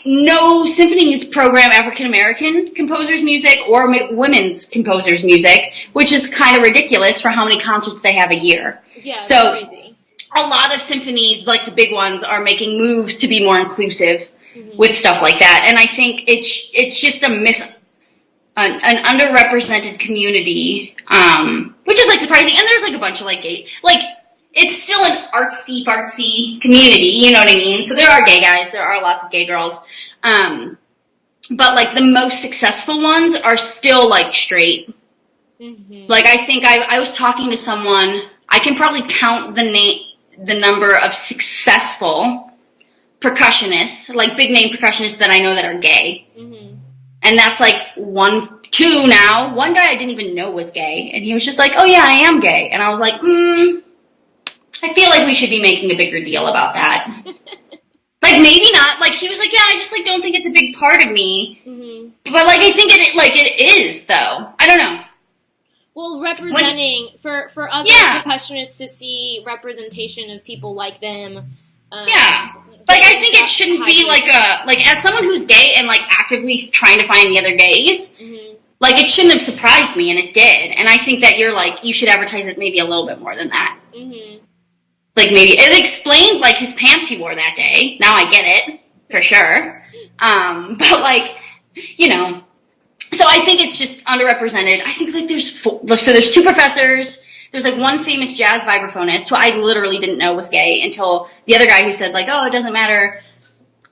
no symphonies program African-American composers' music or women's composers' music, which is kind of ridiculous for how many concerts they have a year. Yeah, so crazy. A lot of symphonies, like the big ones, are making moves to be more inclusive with stuff like that. And I think it's just an underrepresented community, which is like surprising. And there's like a bunch of like gay, like, it's still an artsy community, you know what I mean? So there are gay guys, there are lots of gay girls. But like the most successful ones are still like straight. Mm-hmm. Like I think I was talking to someone, I can probably count the number of successful percussionists, like big name percussionists that I know that are gay. Mm-hmm. And that's like 1, 2 now. One guy I didn't even know was gay, and he was just like, oh yeah, I am gay. And I was like, I feel like we should be making a bigger deal about that. Like, maybe not. Like, he was like, yeah, I just, like, don't think it's a big part of me. Mm-hmm. But, like, I think it is, though. I don't know. Well, representing, for other percussionists to see representation of people like them. Yeah. Like, I think it shouldn't be, like, as someone who's gay and, like, actively trying to find the other gays, like, it shouldn't have surprised me, and it did. And I think that you should advertise it maybe a little bit more than that. Mm-hmm. Like, maybe, it explained, like, his pants he wore that day. Now I get it, for sure. But, like, you know. So I think it's just underrepresented. I think, like, there's 2 professors. There's, like, one famous jazz vibraphonist who I literally didn't know was gay until the other guy who said, like, oh, it doesn't matter.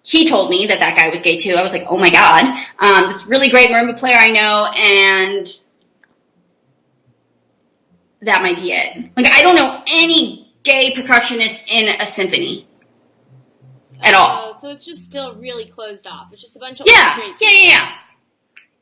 He told me that guy was gay, too. I was like, oh, my God. This really great marimba player I know, and that might be it. Like, I don't know any gay percussionist in a symphony at all. So it's just still really closed off. It's just a bunch of Yeah.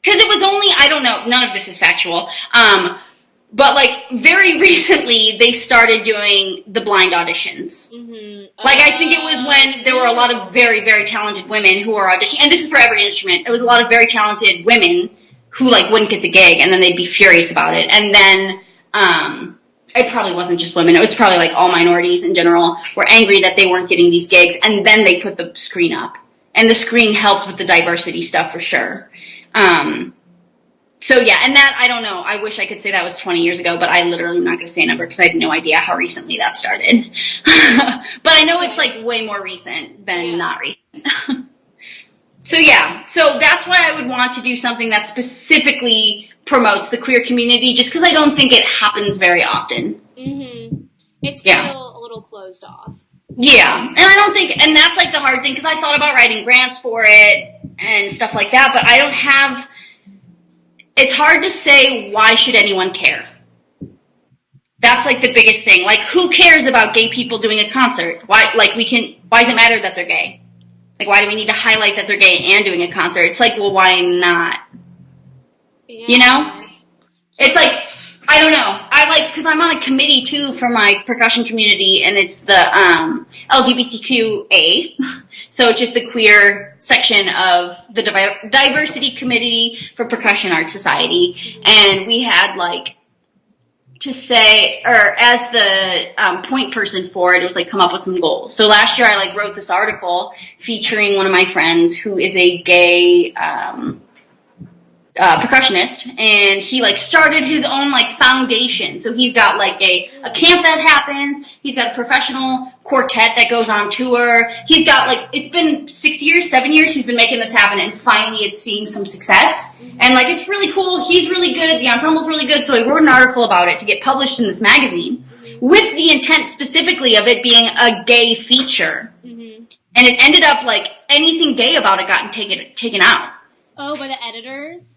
Because it was only, I don't know, none of this is factual, but like very recently they started doing the blind auditions. Mm-hmm. Like I think it was when there were a lot of very, very talented women who were auditioning, and this is for every instrument. It was a lot of very talented women who like wouldn't get the gig, and then they'd be furious about it. And then, it probably wasn't just women. It was probably like all minorities in general were angry that they weren't getting these gigs, and then they put the screen up. And the screen helped with the diversity stuff for sure. So yeah, and that, I don't know. I wish I could say that was 20 years ago, but I literally am not going to say a number because I have no idea how recently that started. But I know it's like way more recent than not recent. So yeah, so that's why I would want to do something that specifically promotes the queer community, just because I don't think it happens very often. Mm-hmm. It's still a little closed off. Yeah, and I don't think, and that's like the hard thing, because I thought about writing grants for it and stuff like that, but I don't have, it's hard to say why should anyone care. That's like the biggest thing. Like, who cares about gay people doing a concert? Why does it matter that they're gay? Like, why do we need to highlight that they're gay and doing a concert? It's like, well, why not? Yeah. You know? It's like, I don't know. Because I'm on a committee, too, for my percussion community, and it's the LGBTQA. So it's just the queer section of the diversity committee for Percussion Art Society. And we had, like, to say, or as the point person for it was like come up with some goals. So last year I like wrote this article featuring one of my friends who is a gay percussionist, and he like started his own like foundation. So he's got like a camp that happens. He's got a professional quartet that goes on tour. He's got like, it's been 6 years, 7 years he's been making this happen, and finally it's seeing some success. And like, it's really cool. He's really good. The ensemble's really good. So I wrote an article about it to get published in this magazine with the intent specifically of it being a gay feature. And it ended up like anything gay about it got taken out. Oh, by the editors?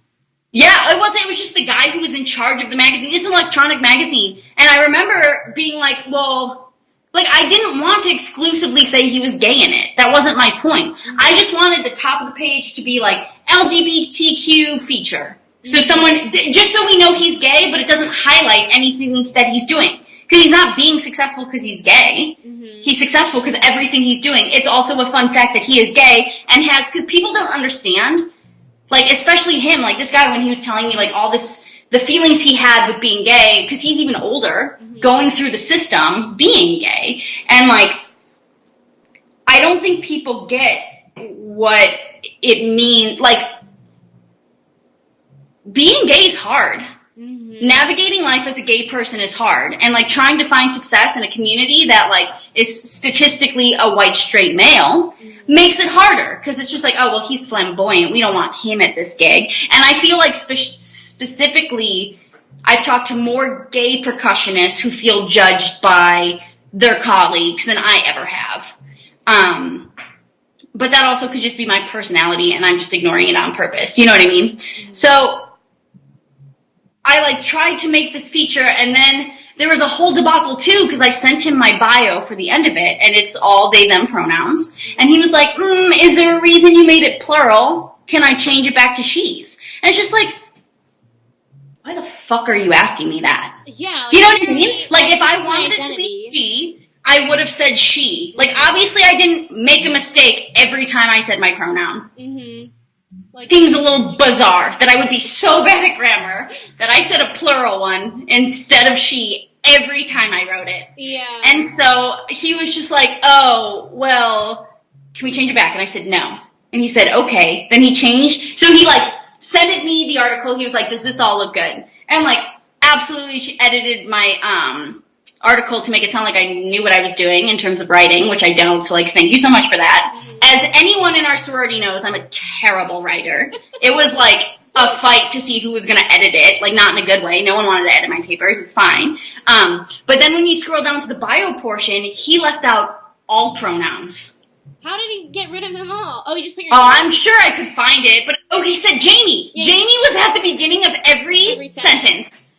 Yeah, it was just the guy who was in charge of the magazine. It's an electronic magazine. And I remember being like, well, like, I didn't want to exclusively say he was gay in it. That wasn't my point. I just wanted the top of the page to be like, LGBTQ feature. So just so we know he's gay, but it doesn't highlight anything that he's doing. Because he's not being successful because he's gay. He's successful because everything he's doing. It's also a fun fact that he is gay and because people don't understand. Like, especially him, like, this guy, when he was telling me, like, all this, the feelings he had with being gay, because he's even older, going through the system, being gay, and, like, I don't think people get what it means, like, being gay is hard. Navigating life as a gay person is hard, and, like, trying to find success in a community that, like, is statistically a white straight male makes it harder, because it's just like, oh, well, he's flamboyant, we don't want him at this gig. And I feel like specifically, I've talked to more gay percussionists who feel judged by their colleagues than I ever have. But that also could just be my personality, and I'm just ignoring it on purpose, you know what I mean? So I, like, tried to make this feature, and then there was a whole debacle, too, because I sent him my bio for the end of it, and it's all they, them pronouns. And he was like, is there a reason you made it plural? Can I change it back to she's? And it's just like, why the fuck are you asking me that? Yeah. Like, you know what I mean? Like, if I wanted it to be she, I would have said she. Like, obviously I didn't make a mistake every time I said my pronoun. Like, seems a little bizarre that I would be so bad at grammar that I said a plural one instead of she every time I wrote it. Yeah. And so he was just like, oh, well, can we change it back? And I said, no. And he said, okay. Then he changed. So he, like, sent me the article. He was like, does this all look good? And, like, absolutely she edited my article to make it sound like I knew what I was doing in terms of writing, which I don't, so, like, thank you so much for that. As anyone in our sorority knows, I'm a terrible writer. It was, like, a fight to see who was going to edit it, like, not in a good way. No one wanted to edit my papers. It's fine. But then when you scroll down to the bio portion, he left out all pronouns. How did he get rid of them all? Oh, he just put your name. I'm sure I could find it, but, he said Jamie. Yeah. Jamie was at the beginning of every sentence.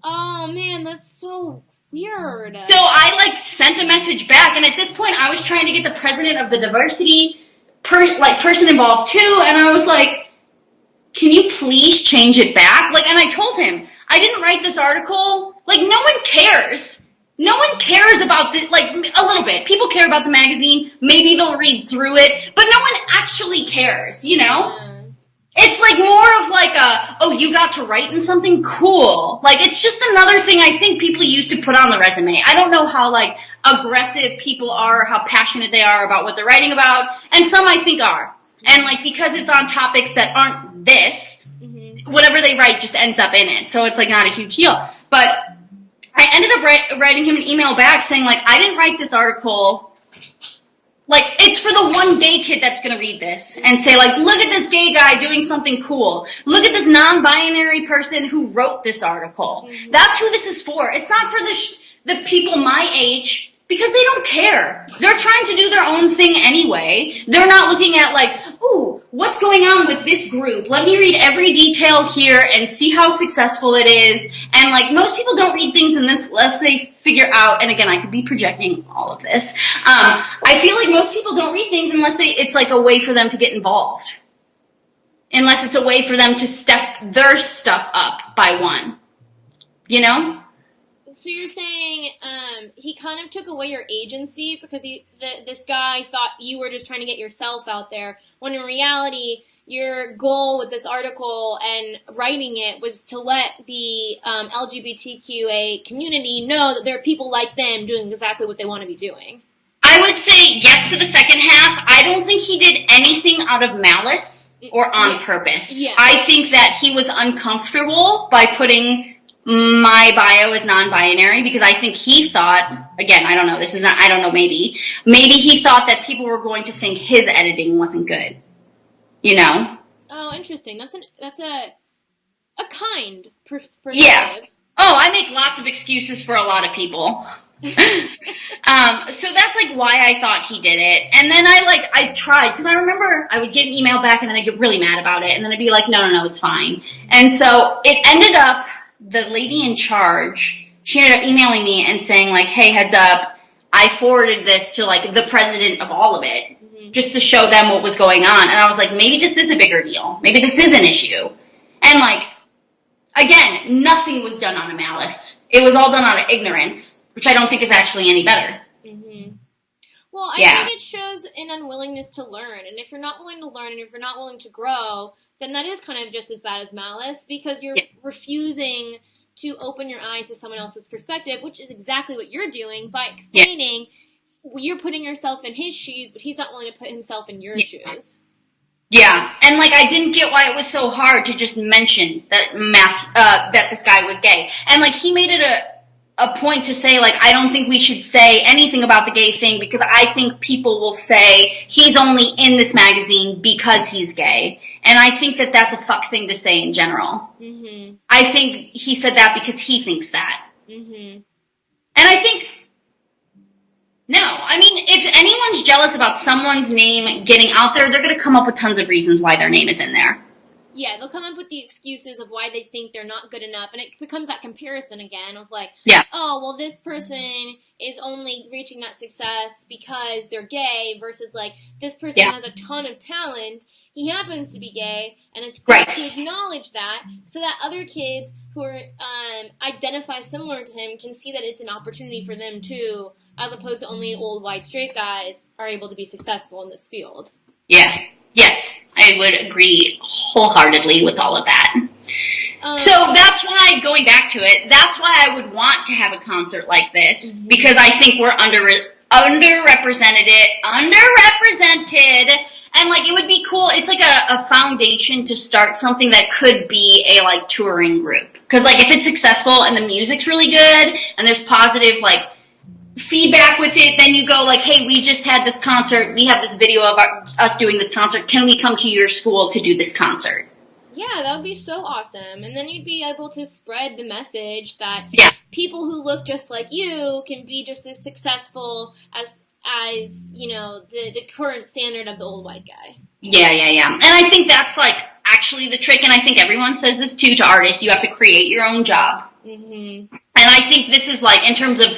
Oh, man, that's so weird. So I, like, sent a message back, and at this point, I was trying to get the president of the diversity person involved, too, and I was like, can you please change it back? Like, and I told him, I didn't write this article. Like, no one cares. No one cares about this, like, a little bit. People care about the magazine. Maybe they'll read through it, but no one actually cares, you know? It's, like, more of, like, you got to write in something cool. Like, it's just another thing I think people use to put on the resume. I don't know how, like, aggressive people are, how passionate they are about what they're writing about, and some I think are. And, like, because it's on topics that aren't this, whatever they write just ends up in it. So it's, like, not a huge deal. But I ended up writing him an email back saying, like, I didn't write this article. Like, it's for the one gay kid that's going to read this and say, like, look at this gay guy doing something cool. Look at this non-binary person who wrote this article. That's who this is for. It's not for the people my age, because they don't care. They're trying to do their own thing anyway. They're not looking at, like, ooh, what's going on with this group? Let me read every detail here and see how successful it is. And, like, most people don't read things unless they figure out, and again, I could be projecting all of this. I feel like most people don't read things unless it's, like, a way for them to get involved. Unless it's a way for them to step their stuff up by one. You know? So you're saying he kind of took away your agency because this guy thought you were just trying to get yourself out there, when in reality your goal with this article and writing it was to let the LGBTQA community know that there are people like them doing exactly what they want to be doing. I I would say yes to the second half. I don't think he did anything out of malice or on purpose. Yeah. I think that he was uncomfortable by putting my bio as non-binary because I think he thought, again, I don't know, maybe he thought that people were going to think his editing wasn't good. You know? Oh, interesting. That's a kind perspective. Yeah. Oh, I make lots of excuses for a lot of people. So that's like why I thought he did it. And then I tried, because I remember I would get an email back and then I'd get really mad about it. And then I'd be like, no, it's fine. And so it ended up, the lady in charge, she ended up emailing me and saying like, hey, heads up, I forwarded this to like the president of all of it, just to show them what was going on. And I was like, maybe this is a bigger deal. Maybe this is an issue. And like, again, nothing was done out of malice. It was all done out of ignorance, which I don't think is actually any better. Mm-hmm. Well, I think it shows an unwillingness to learn. And if you're not willing to learn and if you're not willing to grow, then that is kind of just as bad as malice because you're refusing to open your eyes to someone else's perspective, which is exactly what you're doing by explaining you're putting yourself in his shoes, but he's not willing to put himself in your shoes. Yeah, and like I didn't get why it was so hard to just mention that that this guy was gay, and like he made it a point to say like I don't think we should say anything about the gay thing because I think people will say he's only in this magazine because he's gay, and I think that that's a fuck thing to say in general. Mm-hmm. I think he said that because he thinks that, and I think. No, I mean, if anyone's jealous about someone's name getting out there, they're going to come up with tons of reasons why their name is in there. Yeah, they'll come up with the excuses of why they think they're not good enough, and it becomes that comparison again of like, oh, well, this person is only reaching that success because they're gay versus like, this person has a ton of talent, he happens to be gay, and it's great to acknowledge that so that other kids who are identify similar to him can see that it's an opportunity for them too, as opposed to only old white straight guys are able to be successful in this field. Yeah. Yes. I would agree wholeheartedly with all of that. So that's why, going back to it, that's why I would want to have a concert like this, because I think we're underrepresented, and like it would be cool. It's like a foundation to start something that could be a like touring group. Because like if it's successful and the music's really good and there's positive like feedback with it, then you go like, hey, we just had this concert, we have this video of us doing this concert, can we come to your school to do this concert? Yeah, that would be so awesome. And then you'd be able to spread the message that people who look just like you can be just as successful as you know, the current standard of the old white guy. Yeah. And I think that's like actually the trick, and I think everyone says this too to artists, you have to create your own job. And I think this is like, in terms of,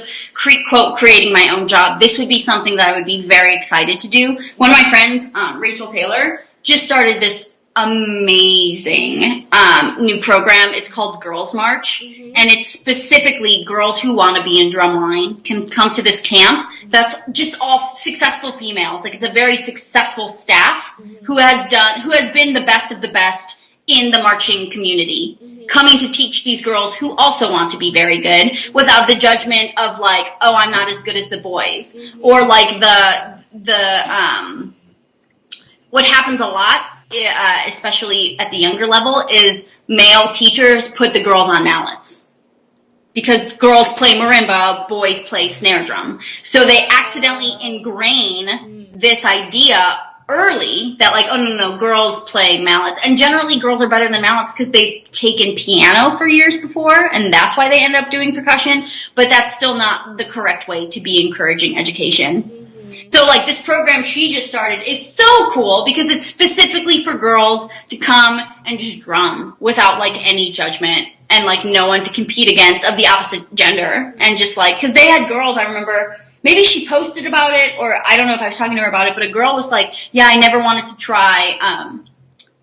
quote, creating my own job, this would be something that I would be very excited to do. One of my friends, Rachel Taylor, just started this amazing new program. It's called Girls March, and it's specifically girls who want to be in drumline can come to this camp. That's just all successful females. Like, it's a very successful staff who has been the best of the best in the marching community, coming to teach these girls who also want to be very good without the judgment of like, oh, I'm not as good as the boys, or like the what happens a lot, especially at the younger level, is male teachers put the girls on mallets because girls play marimba, boys play snare drum, so they accidentally ingrain this idea early that like, oh no, girls play mallets, and generally girls are better than mallets because they've taken piano for years before, and that's why they end up doing percussion, but that's still not the correct way to be encouraging education. So like this program she just started is so cool because it's specifically for girls to come and just drum without like any judgment and like no one to compete against of the opposite gender, and just like, because they had girls, I remember, maybe she posted about it, or I don't know if I was talking to her about it, but a girl was like, yeah, I never wanted to try,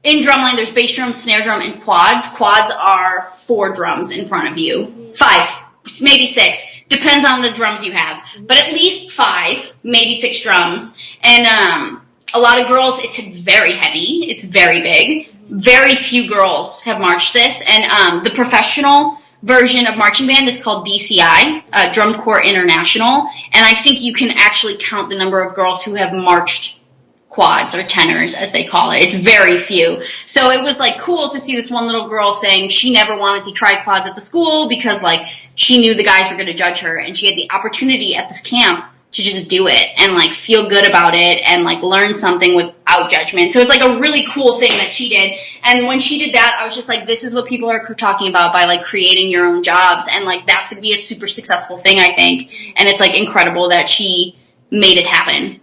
in drumline there's bass drum, snare drum, and quads. Quads are 4 drums in front of you. 5, maybe 6. Depends on the drums you have. But at least 5, maybe 6 drums. And a lot of girls, it's very heavy. It's very big. Very few girls have marched this. And the professional version of marching band is called DCI, Drum Corps International, and I think you can actually count the number of girls who have marched quads or tenors, as they call it. It's very few. So it was like cool to see this one little girl saying she never wanted to try quads at the school because like she knew the guys were going to judge her, and she had the opportunity at this camp to just do it and like feel good about it and like learn something without judgment. So it's like a really cool thing that she did. And when she did that, I was just like, this is what people are talking about by like creating your own jobs, and like that's going to be a super successful thing, I think. And it's like incredible that she made it happen.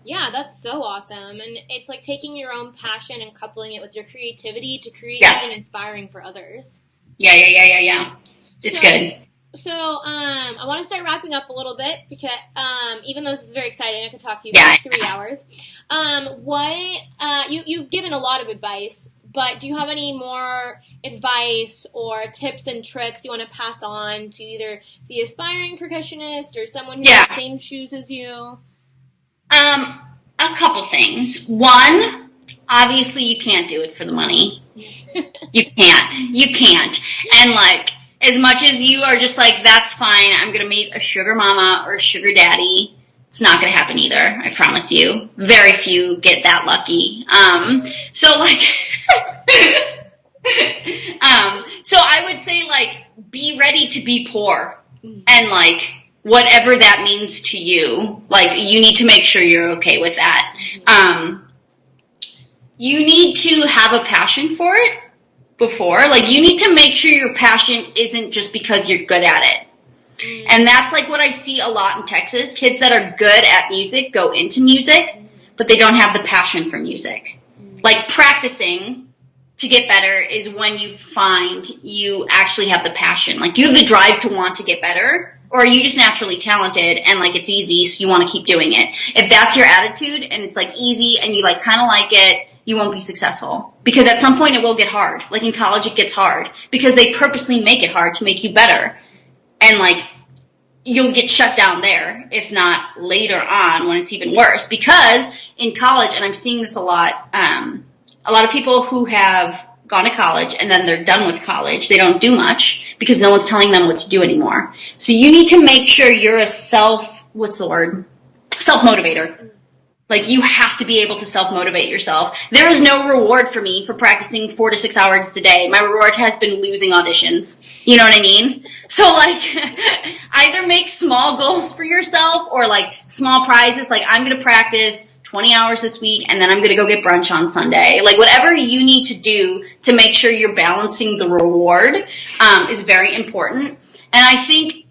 Yeah, that's so awesome. And it's like taking your own passion and coupling it with your creativity to create something inspiring for others. Yeah. It's good. So, I want to start wrapping up a little bit because, even though this is very exciting, I could talk to you for 3 hours. You've given a lot of advice, but do you have any more advice or tips and tricks you want to pass on to either the aspiring percussionist or someone who's in the same shoes as you? A couple things. One, obviously you can't do it for the money. You can't. And like, as much as you are just like, that's fine, I'm going to meet a sugar mama or a sugar daddy, it's not going to happen either, I promise you. Very few get that lucky. So I would say like, be ready to be poor. And like, whatever that means to you, like, you need to make sure you're okay with that. You need to have a passion for it before. Like, you need to make sure your passion isn't just because you're good at it. And that's, like, what I see a lot in Texas. Kids that are good at music go into music, but they don't have the passion for music. Like, practicing to get better is when you find you actually have the passion. Like, do you have the drive to want to get better? Or are you just naturally talented and like it's easy, so you want to keep doing it? If that's your attitude and it's like easy and you like kind of like it, you won't be successful. Because at some point it will get hard. Like in college it gets hard because they purposely make it hard to make you better. And like you'll get shut down there, if not later on when it's even worse. Because in college, and I'm seeing this a lot of people who have gone to college and then they're done with college, they don't do much because no one's telling them what to do anymore. So you need to make sure you're a self-motivator. Like, you have to be able to self-motivate yourself. There is no reward for me for practicing 4 to 6 hours a day. My reward has been losing auditions. You know what I mean? So, like, either make small goals for yourself or, like, small prizes. Like, I'm going to practice 20 hours this week, and then I'm going to go get brunch on Sunday. Like, whatever you need to do to make sure you're balancing the reward is very important. And I think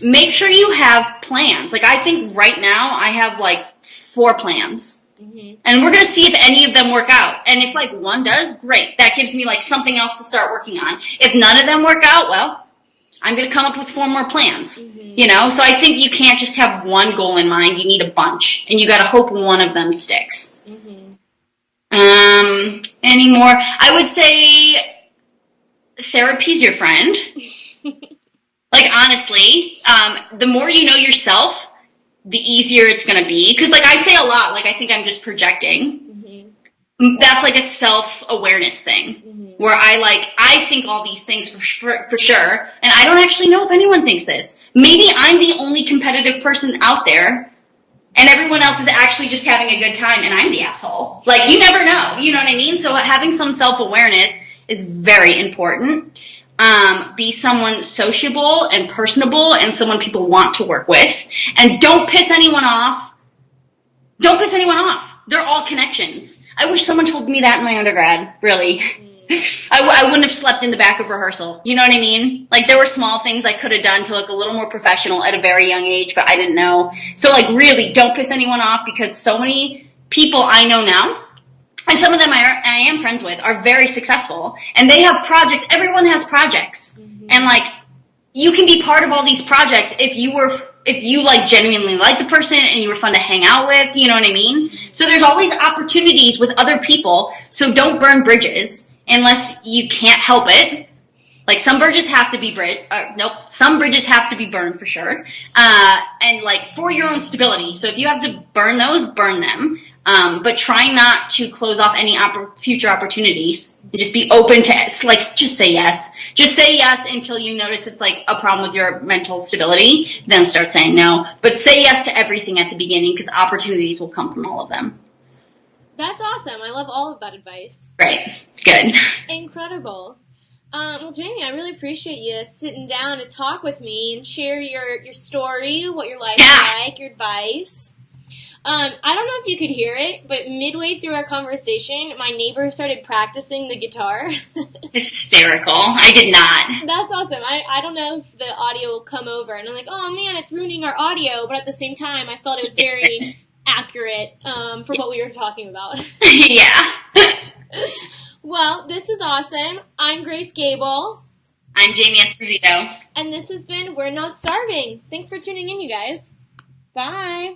make sure you have plans. Like, I think right now I have, like, 4 plans. Mm-hmm. And we're going to see if any of them work out. And if, like, one does, great. That gives me, like, something else to start working on. If none of them work out, well, I'm going to come up with 4 more plans. Mm-hmm. You know? So I think you can't just have one goal in mind. You need a bunch. And you got to hope one of them sticks. Mm-hmm. Any more? I would say therapy's your friend. Like, honestly, the more you know yourself, the easier it's going to be. Because, like, I say a lot, like, I think I'm just projecting. Mm-hmm. That's, like, a self-awareness thing. Mm-hmm. Where I think all these things for sure, and I don't actually know if anyone thinks this. Maybe I'm the only competitive person out there, and everyone else is actually just having a good time, and I'm the asshole. Like, you never know. You know what I mean? So having some self-awareness is very important. Be someone sociable and personable and someone people want to work with. And don't piss anyone off. Don't piss anyone off. They're all connections. I wish someone told me that in my undergrad, really. I wouldn't have slept in the back of rehearsal. You know what I mean? Like, there were small things I could have done to look a little more professional at a very young age, but I didn't know. So, like, really, don't piss anyone off, because so many people I know now, and some of them I am friends with, are very successful. And they have projects. Everyone has projects. Mm-hmm. And, like, you can be part of all these projects if you like, genuinely like the person and you were fun to hang out with. You know what I mean? So there's always opportunities with other people. So don't burn bridges unless you can't help it. Like, some bridges have to be some bridges have to be burned for sure. And, like, for your own stability. So if you have to burn those, burn them. But try not to close off any future opportunities. And just be open to, like, just say yes. Just say yes until you notice it's like a problem with your mental stability. Then start saying no. But say yes to everything at the beginning because opportunities will come from all of them. That's awesome. I love all of that advice. Great. Good. Incredible. Well, Jamie, I really appreciate you sitting down to talk with me and share your story, what your life is like, your advice. I don't know if you could hear it, but midway through our conversation, my neighbor started practicing the guitar. Hysterical. I did not. That's awesome. I don't know if the audio will come over. And I'm like, oh, man, it's ruining our audio. But at the same time, I felt it was very accurate for what we were talking about. Yeah. Well, this is awesome. I'm Grace Gable. I'm Jaime Esposito. And this has been We're Not Starving. Thanks for tuning in, you guys. Bye.